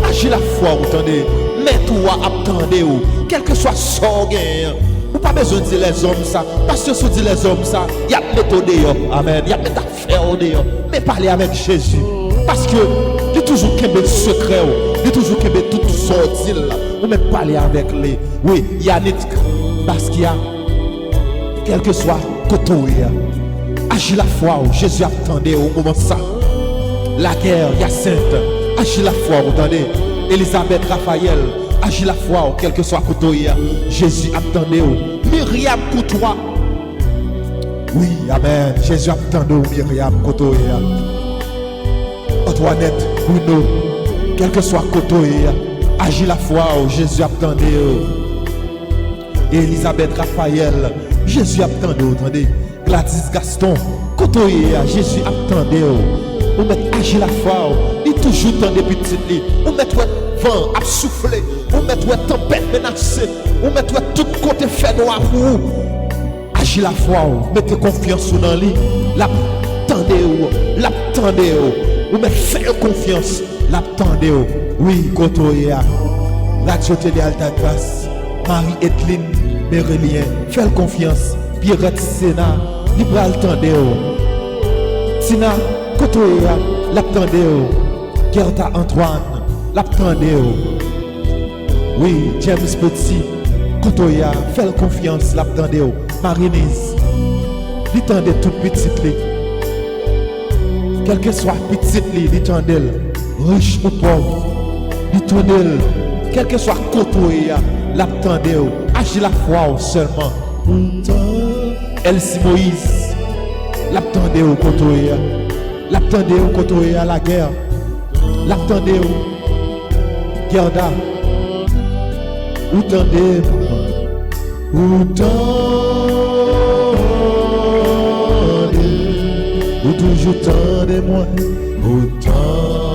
agis la foi, attendez. Mets-toi, attendez. Quel que soit son guerre, ou pas besoin de dire les hommes ça, parce que si vous dites les hommes ça, il y a des méthodes. Amen. Il y a des affaires. Mais parlez avec Jésus, parce que il est toujours qu'il y a des secrets, il est toujours qu'il y a tout sorti là. Ou même parler avec les. Oui, il y a des. Parce qu'il y a, quel que soit côté, agis la foi, Jésus attendait au moment ça. La guerre, il y a sainte, agis la foi, vous entendez. Elisabeth, Raphaël, agis la foi, quel que soit côté, Jésus attendait au. Myriam Coutois. Oui, amen. Jésus attendait au Myriam côté. Antoinette, Bruno, quel que soit côté, agis la foi, Jésus attendait. Elisabeth, Raphaël, Jésus attendait, attendez. Gladys, Gaston, Kotoye, Jésus attendait. On met agir la foi, il toujours dans des petites lignes. On met vent à souffler, on met tempête menacée, on met tout côté fait noir pour vous. Agir la foi, mettez confiance dans lui. L'attendez, on met faire confiance, l'attendez. Oui, Kotoye, Radio Télé Alta Grâce, Marie-Edline, Mérélien, fais confiance. Pierrette Sénat, libre attendez. Tina, Kotoya, l'attendez. Gerda Antoine, l'attendez. Oui, James Petit, Kotoya, fais confiance, l'attendez. Marinise, l'attendez toute petite lit. Quel que soit petite lit, l'attendez. Riche ou pauvre, l'attendez. Quel que soit Kotoya, l'attendez. Agis la foi seulement. Elsie Moïse, l'attendez au Kotoya, l'attendez au Kotoya à la guerre, l'attendez au Gerda, ou tendez, ou toujours tendez moi, ou tendez.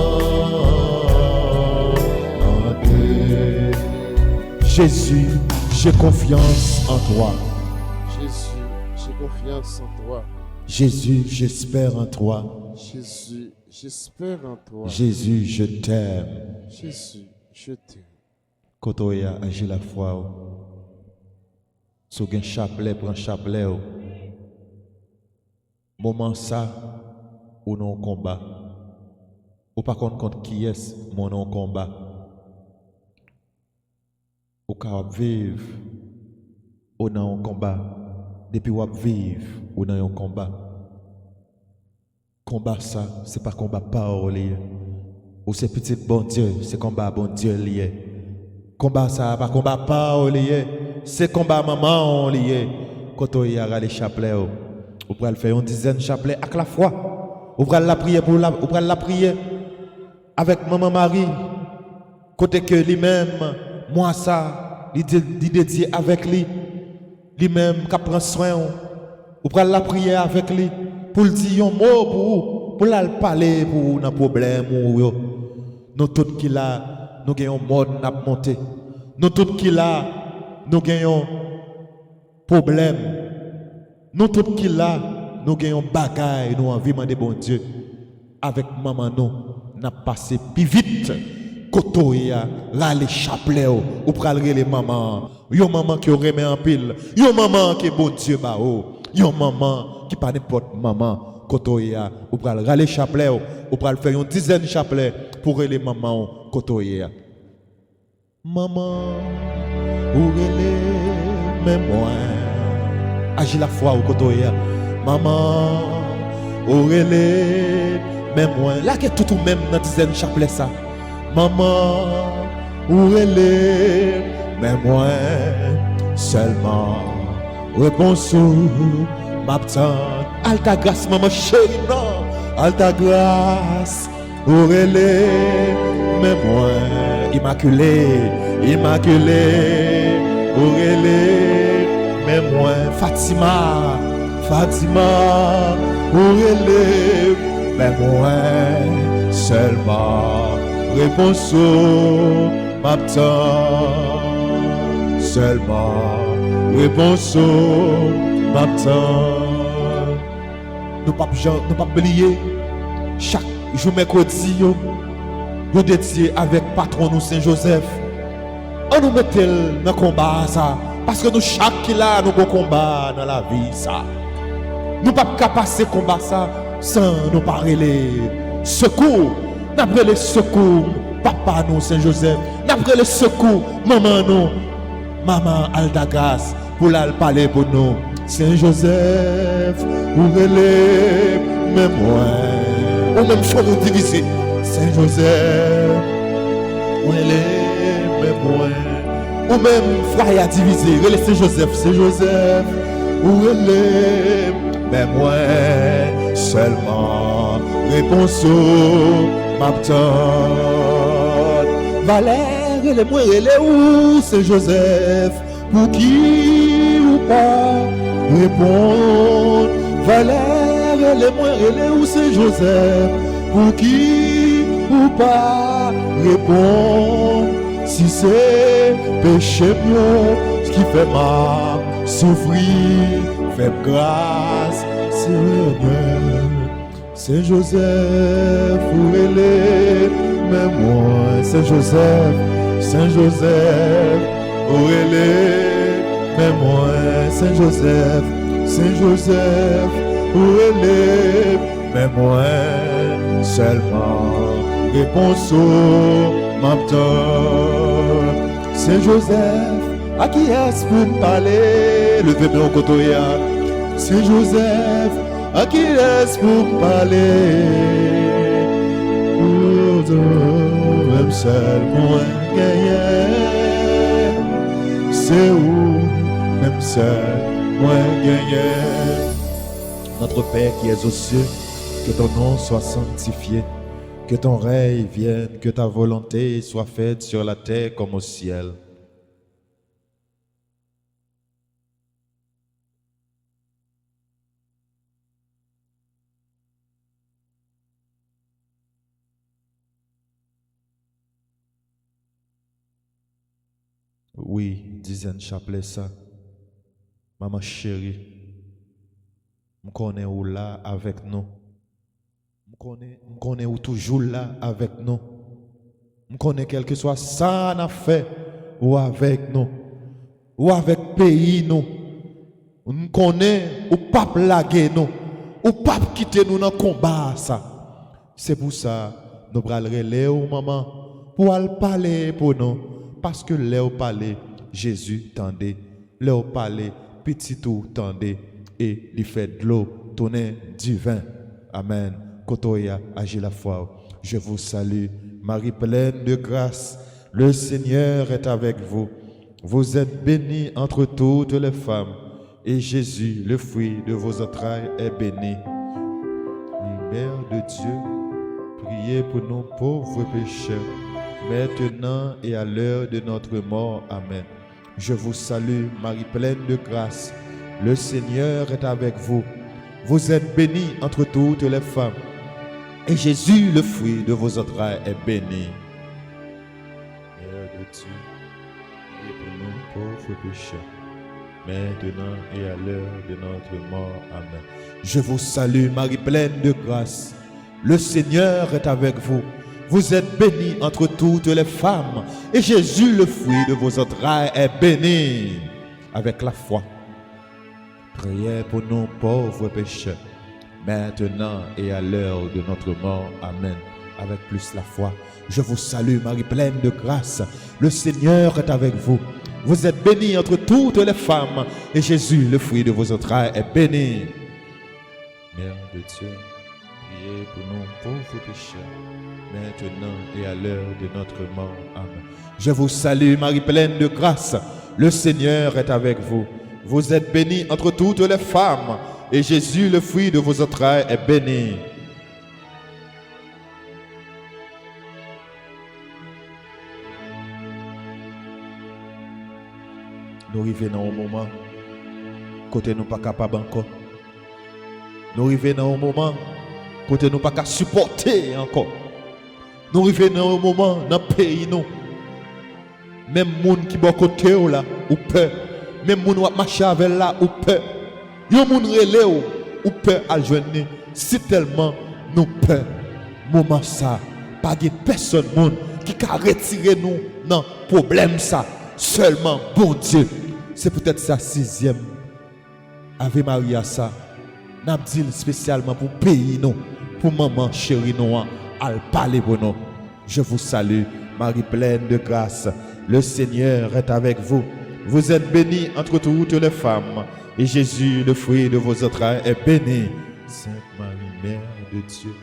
Jésus, j'ai confiance en toi. Jésus, j'ai confiance en toi. Jésus, j'espère en toi. Jésus, j'espère en toi. Jésus, je t'aime. Jésus, je t'aime. Kotoya, agis la foi. Si vous avez un chapelet, prends un chapelet. Moment ça, ou non combat. Ou pas contre qui est mon non combat. Ou qu'à vivre ou dans un combat. Depuis ou vivre ou dans un combat. Combat ça, c'est pas combat parole. Ou c'est petit bon Dieu, c'est combat bon Dieu lié. Combat ça, pas combat parole lié. C'est combat maman lié. Quand on y a les chapelets, on pourrait faire une dizaine de chapelets avec la foi. On pourrait la prier pour la, on pourrait la prier avec maman Marie. Côté que lui-même, moi ça, il dédié avec lui. Lui-même qui prend soin. On pourrait la prier avec lui pour le dire un mot pour la parler pour un problème. Nous tous qui là, nous gagnons mode à monter. Nous tous qui là, nous gagnons problème. Nous tous qui là, nous gagnons bagaille, nous envie de bon Dieu. Avec maman nous, n'a passé plus vite kotoya, rale chapelet ou pral les maman. Yon maman qui remet en pile, yon maman qui bon Dieu ba ou, yon maman qui pas n'importe maman kotoya ou pral rale chapelet ou pral faire une dizaine chapelet pour les mamans kotoya. Maman ou relé même moi agis la foi au kotoya. Maman ou relé même moi là que tout ou même dans dizaine chapelet ça. Maman ou relé même moi seulement réponse m'attend. Alta grâce maman chérie non alta grâce ou relé même moi immaculé ou relé même moi Fatima ou relé même moi seulement réponse m'attend. Seulement réponse m'attend. Nous pas oublier chaque jour mercredi nous dédié avec patron nous Saint Joseph. On nous mettait dans le combat ça parce que nous chaque qui là nous combat dans la vie ça. Nous pas passer combat ça sans nous parler secours. N'après les secours papa nous Saint Joseph. N'après les secours maman nous maman Aldagas pour la parler pour nous. Saint Joseph, ou relève, même moi, ou même faut nous diviser. Saint Joseph, ou relève, même moi, ou même frère à diviser. Relève Saint Joseph, ou relève, même moi, seulement réponse m'attend. Valère, relève moi, relève où Saint Joseph, pour qui ou pas répondre. Valère, les moins relais ou c'est Joseph, pour qui ou pas répondre. Si c'est péché mieux, ce qui fait mal, souffrir, fait grâce, Seigneur. C'est Joseph, ou relais, mais moi, c'est Joseph, Saint Joseph, ou relais, mais moi, Saint Joseph, où elle est, mais moi, seulement, réponse m'attend. Saint Joseph, à qui est-ce pour me parler? Levez-moi au côtoya. Saint Joseph, à qui est-ce pour me parler? Même seul, moi, gagné. C'est où, même seul, moi, gagné. Notre Père qui es aux cieux, que ton nom soit sanctifié, que ton règne vienne, que ta volonté soit faite sur la terre comme au ciel. Oui, dizaine chapelet ça. Maman chérie, je connais où là avec nous. Je connais où toujours là avec nous. Je connais quel que soit ça n'a fait ou avec nous. Ou avec pays nous. Je connais où pape laguer nous. Ou pape quitter nous dans le combat ça. C'est pour ça nous allons relais maman pour aller parler pour nous. Parce que Léo parlait, Jésus tendait. Léo parlait, petit tout tendait. Et il fait de l'eau, tonner du vin. Amen. Kotoya, agis la foi. Je vous salue, Marie pleine de grâce. Le Seigneur est avec vous. Vous êtes bénie entre toutes les femmes. Et Jésus, le fruit de vos entrailles, est béni. Mère de Dieu, priez pour nos pauvres pécheurs, maintenant et à l'heure de notre mort. Amen. Je vous salue, Marie pleine de grâce. Le Seigneur est avec vous. Vous êtes bénie entre toutes les femmes. Et Jésus, le fruit de vos entrailles, est béni. Mère de Dieu, priez pour nous pauvres pécheurs, maintenant et à l'heure de notre mort. Amen. Je vous salue, Marie pleine de grâce. Le Seigneur est avec vous. Vous êtes bénie entre toutes les femmes, et Jésus, le fruit de vos entrailles, est béni. Avec la foi, priez pour nous pauvres pécheurs, maintenant et à l'heure de notre mort. Amen. Avec plus la foi, je vous salue, Marie pleine de grâce. Le Seigneur est avec vous. Vous êtes bénie entre toutes les femmes, et Jésus, le fruit de vos entrailles, est béni. Mère de Dieu, priez pour nous pauvres pécheurs, maintenant et à l'heure de notre mort. Amen. Je vous salue, Marie pleine de grâce. Le Seigneur est avec vous. Vous êtes bénie entre toutes les femmes, et Jésus, le fruit de vos entrailles, est béni. Nous arrivons au moment côté nous pas capable encore. Nous arrivons au moment côté nous pas capable supporter encore. Nous arrivons au moment dans le pays nous. Même monde qui bon côté là ou peur. Même monde qui marche avec là ou peur. Yo monde relé ou peur à joindre. Si tellement nous peur. Moment ça, pas de personne monde qui a retiré nous dans problème ça. Seulement bon Dieu. C'est peut-être sa 6e Ave Maria ça. N'a dit spécialement pour pays nous, pour maman chérie nous, à parler pour nous. Je vous salue, Marie pleine de grâce. Le Seigneur est avec vous. Vous êtes bénie entre toutes les femmes, et Jésus, le fruit de vos entrailles, est béni. Sainte Marie, Mère de Dieu,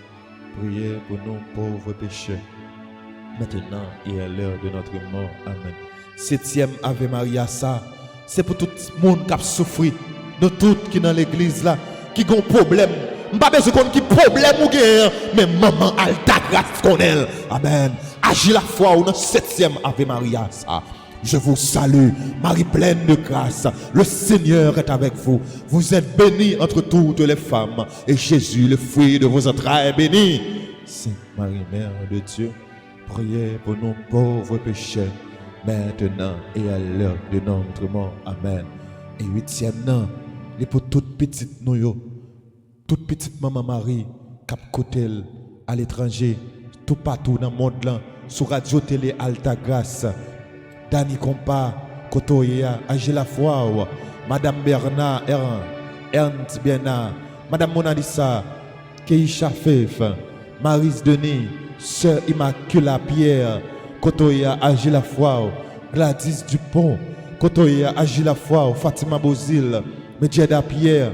priez pour nous pauvres pécheurs, maintenant et à l'heure de notre mort. Amen. 7e Ave Maria ça. C'est pour tout le monde qui a souffert. Nous tous qui dans l'église là, qui ont un problème. Je ne sais pas besoin de problème ou rien, mais maman a ta grâce qu'on elle. Amen. Agis la foi ou dans 7e Ave Maria ça. Je vous salue, Marie pleine de grâce. Le Seigneur est avec vous. Vous êtes bénie entre toutes les femmes, et Jésus, le fruit de vos entrailles, est béni. Sainte Marie, Mère de Dieu, priez pour nous pauvres pécheurs, maintenant et à l'heure de notre mort. Amen. Et 8e nan, les pour toute petite nous, toute petite maman Marie, cap côté à l'étranger, tout partout dans le monde là, sur radio télé Alta Grâce, Dani Compa, Kotoya, Angela Foi, Madame Bernard, Ernst Bernard, Madame Monalisa, Keisha Feif, Marise Denis, Sœur Immaculée Pierre, Kotoya, Angela Foi, Gladys Dupont, Kotoya, Angela Foi, Fatima Bozil, Medjeda Pierre,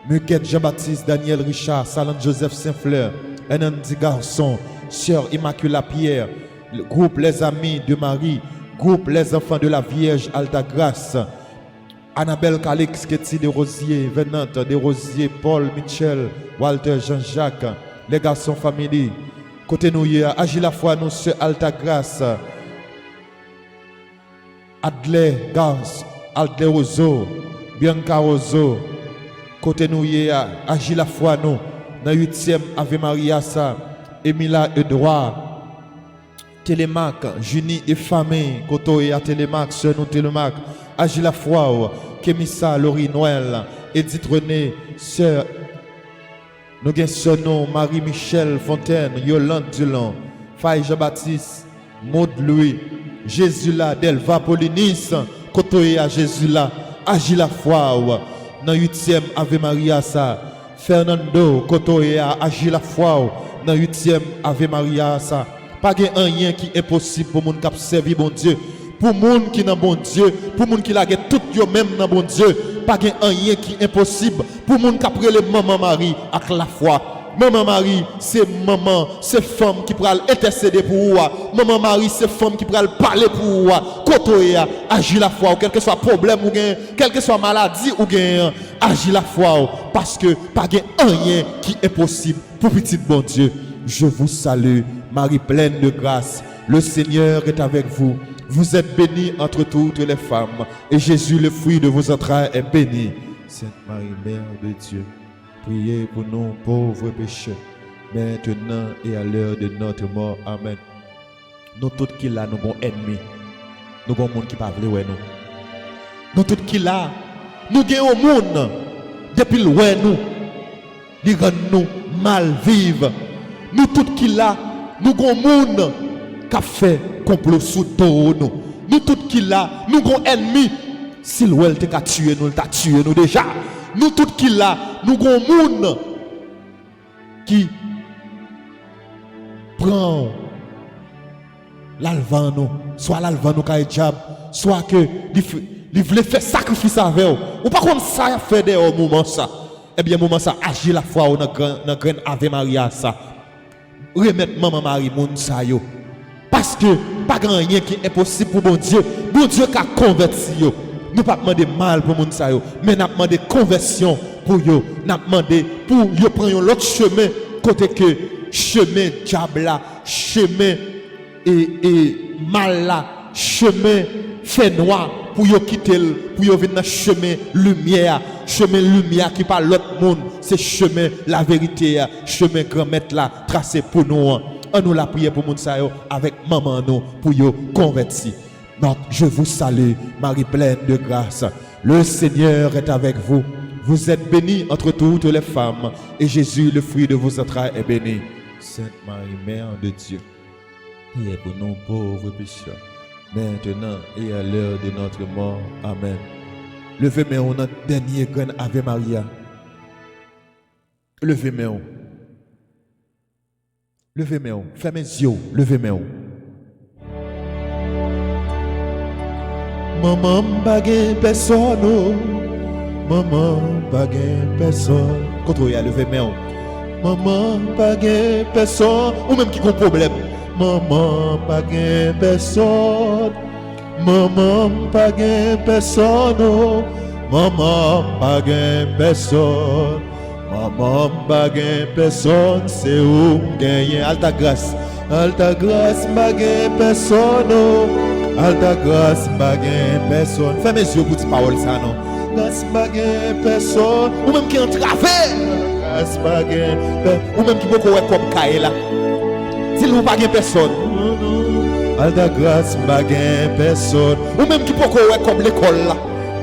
Muquette Jean-Baptiste, Daniel Richard, Salant Joseph Saint-Fleur, Enandi Garçon, Sœur Immaculée Pierre, le groupe Les Amis de Marie, groupe Les Enfants de la Vierge Alta Grâce, Annabelle Calix, Ketty de Rosier, Venante de Rosier, Paul Michel, Walter Jean-Jacques, les garçons famille, côté nous hier, Agis la foi, nous, Sœur Alta Grâce, Adley Gars, Adley Rozo, Bianca Rozo, côté nous hier, Agis la foi, nous, dans 8e Ave Maria, ça, Emila Edouard, Télémac, Junie et Famille, Kotoya Télémac, Sœur nous Télémac, Agis la foi, Kémissa, Laurie Noël, Edith René, Sœur, nous avons son nom, Marie-Michel Fontaine, Yolande Dulon, Faye Jean-Baptiste, Maud Louis, Jésus là, Delva Polinis, Kotoya Jésus là, Agis la foi, dans 8e Ave Maria ça, Fernando, Kotoya, Agis la foi, dans 8e Ave Maria ça. Pas de rien qui est impossible pour moun qui servi bon Dieu. Pour moun qui n'a bon Dieu, pour moun qui la tout yo même dans bon Dieu, pas de rien qui est impossible pour moun qui après le maman Marie avec la foi. Maman Marie, c'est maman, c'est femme qui pourra intercéder pour vous. Maman Marie, c'est femme qui pourra parler pour vous. Kotoya, agis la foi, quel que soit problème ou gain, quelle que soit maladie ou gain, agis la foi parce que pas de rien qui est possible pour petit bon Dieu. Je vous salue, Marie pleine de grâce. Le Seigneur est avec vous. Vous êtes bénie entre toutes les femmes, et Jésus, le fruit de vos entrailles, est béni. Sainte Marie, Mère de Dieu, priez pour nous pauvres pécheurs, maintenant et à l'heure de notre mort. Amen. Nous tous qui là, nous avons ennemis. Nous avons un monde qui ne parle pas nous. Nous tous qui là, nous avons un monde depuis loin nous, qui rend nous mal vivre. Nous tous qui là, nous avons monde qui a fait complot sous nous. Nous tous qui là, nous avons ennemis. Si l'ouel t'a tué nous, t'a tué nous déjà. Nous tous qui là, nous avons monde qui prend l'alvan, soit l'alvan nous qui diable, soit que il voulait faire sacrifice avec vous. Ou pas comme ça fait des moment ça. Eh bien moment ça agit la foi dans grand Ave Maria ça. Remettre maman Marie moun sa yo. Parce que pas grand rien qui est possible pour bon Dieu. Bon Dieu qui a converti yo. Nous pas demander mal pour moun sa yo, mais n'a demander conversion pour yo. N'a demander pour yo prendre l'autre chemin côté que chemin diable là, chemin et mal là, chemin fait noir pour yo quitter pour yo venir dans chemin lumière qui par l'autre monde, c'est chemin la vérité, chemin grand maître là tracé pour nous. On nous la prière pour moun sa yo avec maman nous pour yo converti. Donc je vous salue Marie pleine de grâce. Le Seigneur est avec vous. Vous êtes bénie entre toutes les femmes et Jésus le fruit de vos entrailles est béni. Sainte Marie, Mère de Dieu, priez pour nous pauvres pécheurs, maintenant et à l'heure de notre mort. Amen. Levez-moi on notre dernier grand Ave Maria. Levez-moi. Levez-moi. Fermez les yeux. Levez-moi. Maman baguette personne. Maman baguette personne. Contrôlez, levez-moi. Maman baguette personne. Ou même qui a un problème. Maman baguette personne. Maman baguette personne. Maman baguette personne. Maman baguette personne. C'est où gagner alta grâce. Alta grâce baguette personne. Alta grâce baguette personne. Fermez les yeux pour dire parole ça non. Grâce baguette personne. Ou même qui en travers. Grâce baguette. Ou même qui beaucoup comme Kaela. Si vous pas personne. Alta grâce baguette personne. Ou même qui beaucoup comme l'école là.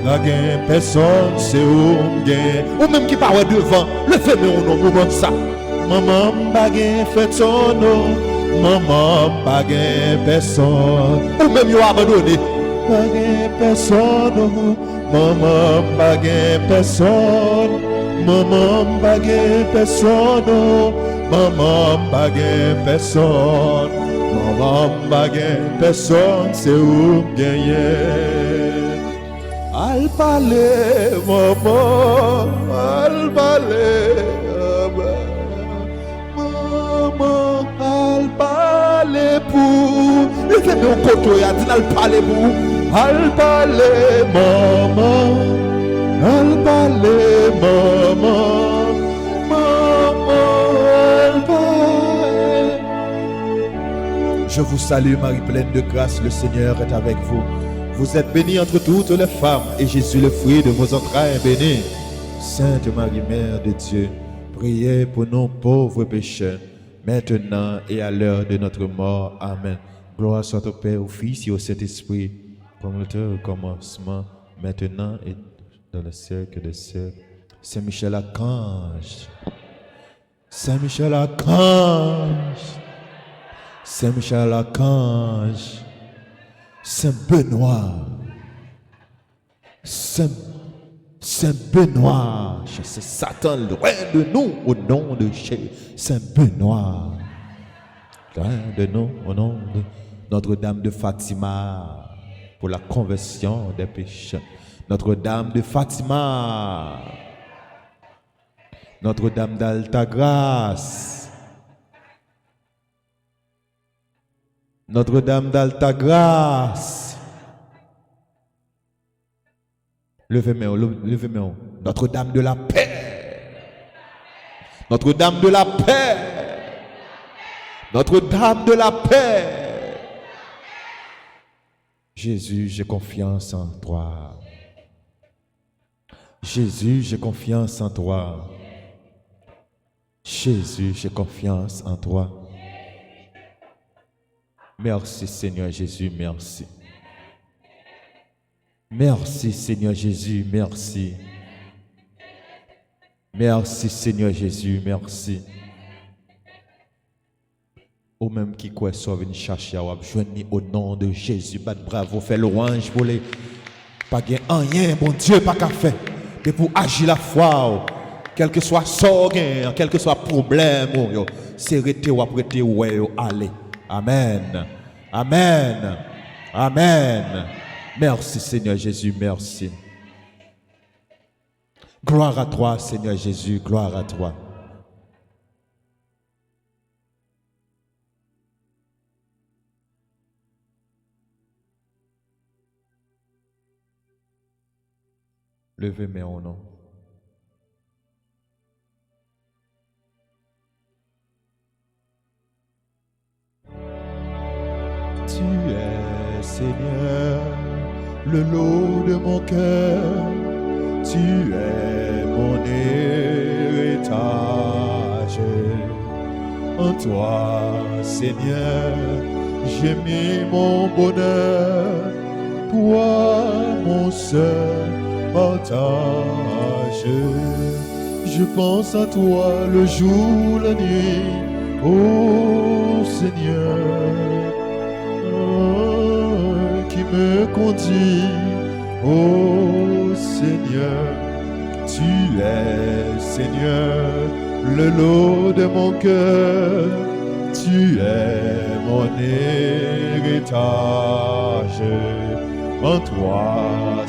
Baguette personne c'est où gain. Ou même qui parle devant. Le fait mais on moment ça. Maman baguette fait son nom. Maman baguette personne. Ou même yo abandonné. Baguette personne. Maman baguette personne. Maman baguette personne. Maman baguette personne. Maman baguette personne. C'est où gagner. Al parler maman. Al parler maman. Al parler pour. Il fait mon coteau. Il a dit al parler pour. Al parler maman. Al parler maman. Je vous salue Marie pleine de grâce, le Seigneur est avec vous. Vous êtes bénie entre toutes les femmes et Jésus le fruit de vos entrailles est béni. Sainte Marie, Mère de Dieu, priez pour nous pauvres pécheurs, maintenant et à l'heure de notre mort. Amen. Gloire soit au Père, au Fils et au Saint-Esprit, comme le temps au commencement, maintenant et dans le siècle des siècles. Saint Michel Archange. Saint Michel Archange. Saint Michel Archange, Saint Benoît, Saint Benoît, chassez Satan loin de nous au nom de Jésus. Saint Benoît, loin de nous au nom de Notre-Dame de Fatima pour la conversion des pécheurs. Notre-Dame de Fatima, Notre-Dame d'Alta Grâce. Notre-Dame d'Alta Grâce. Levez-moi, levez-moi. Notre-Dame de la paix. Notre-Dame de la paix. Notre-Dame de la paix. Jésus, j'ai confiance en toi. Jésus, j'ai confiance en toi. Jésus, j'ai confiance en toi. Merci Seigneur Jésus, merci. Merci Seigneur Jésus, merci. Merci Seigneur Jésus, merci. Au Vous-même qui croyez sur une chercher à joindre au nom de Jésus. Bravo, fais l'orange pour les. Pas gain rien, bon Dieu, pas qu'à faire. Mais pour agir la foi, quel que soit sort, quel que soit problème, c'est arrêter ou apprêter ou aller. Amen. Amen. Amen. Merci Seigneur Jésus, merci. Gloire à toi Seigneur Jésus, gloire à toi. Levez mes en nom. Tu es Seigneur, le lot de mon cœur. Tu es mon héritage. En toi, Seigneur, j'ai mis mon bonheur. Toi, mon seul partage. Je pense à toi le jour, la nuit, ô Seigneur, qui me conduit, ô Seigneur. Tu es, Seigneur, le lot de mon cœur. Tu es mon héritage. En toi,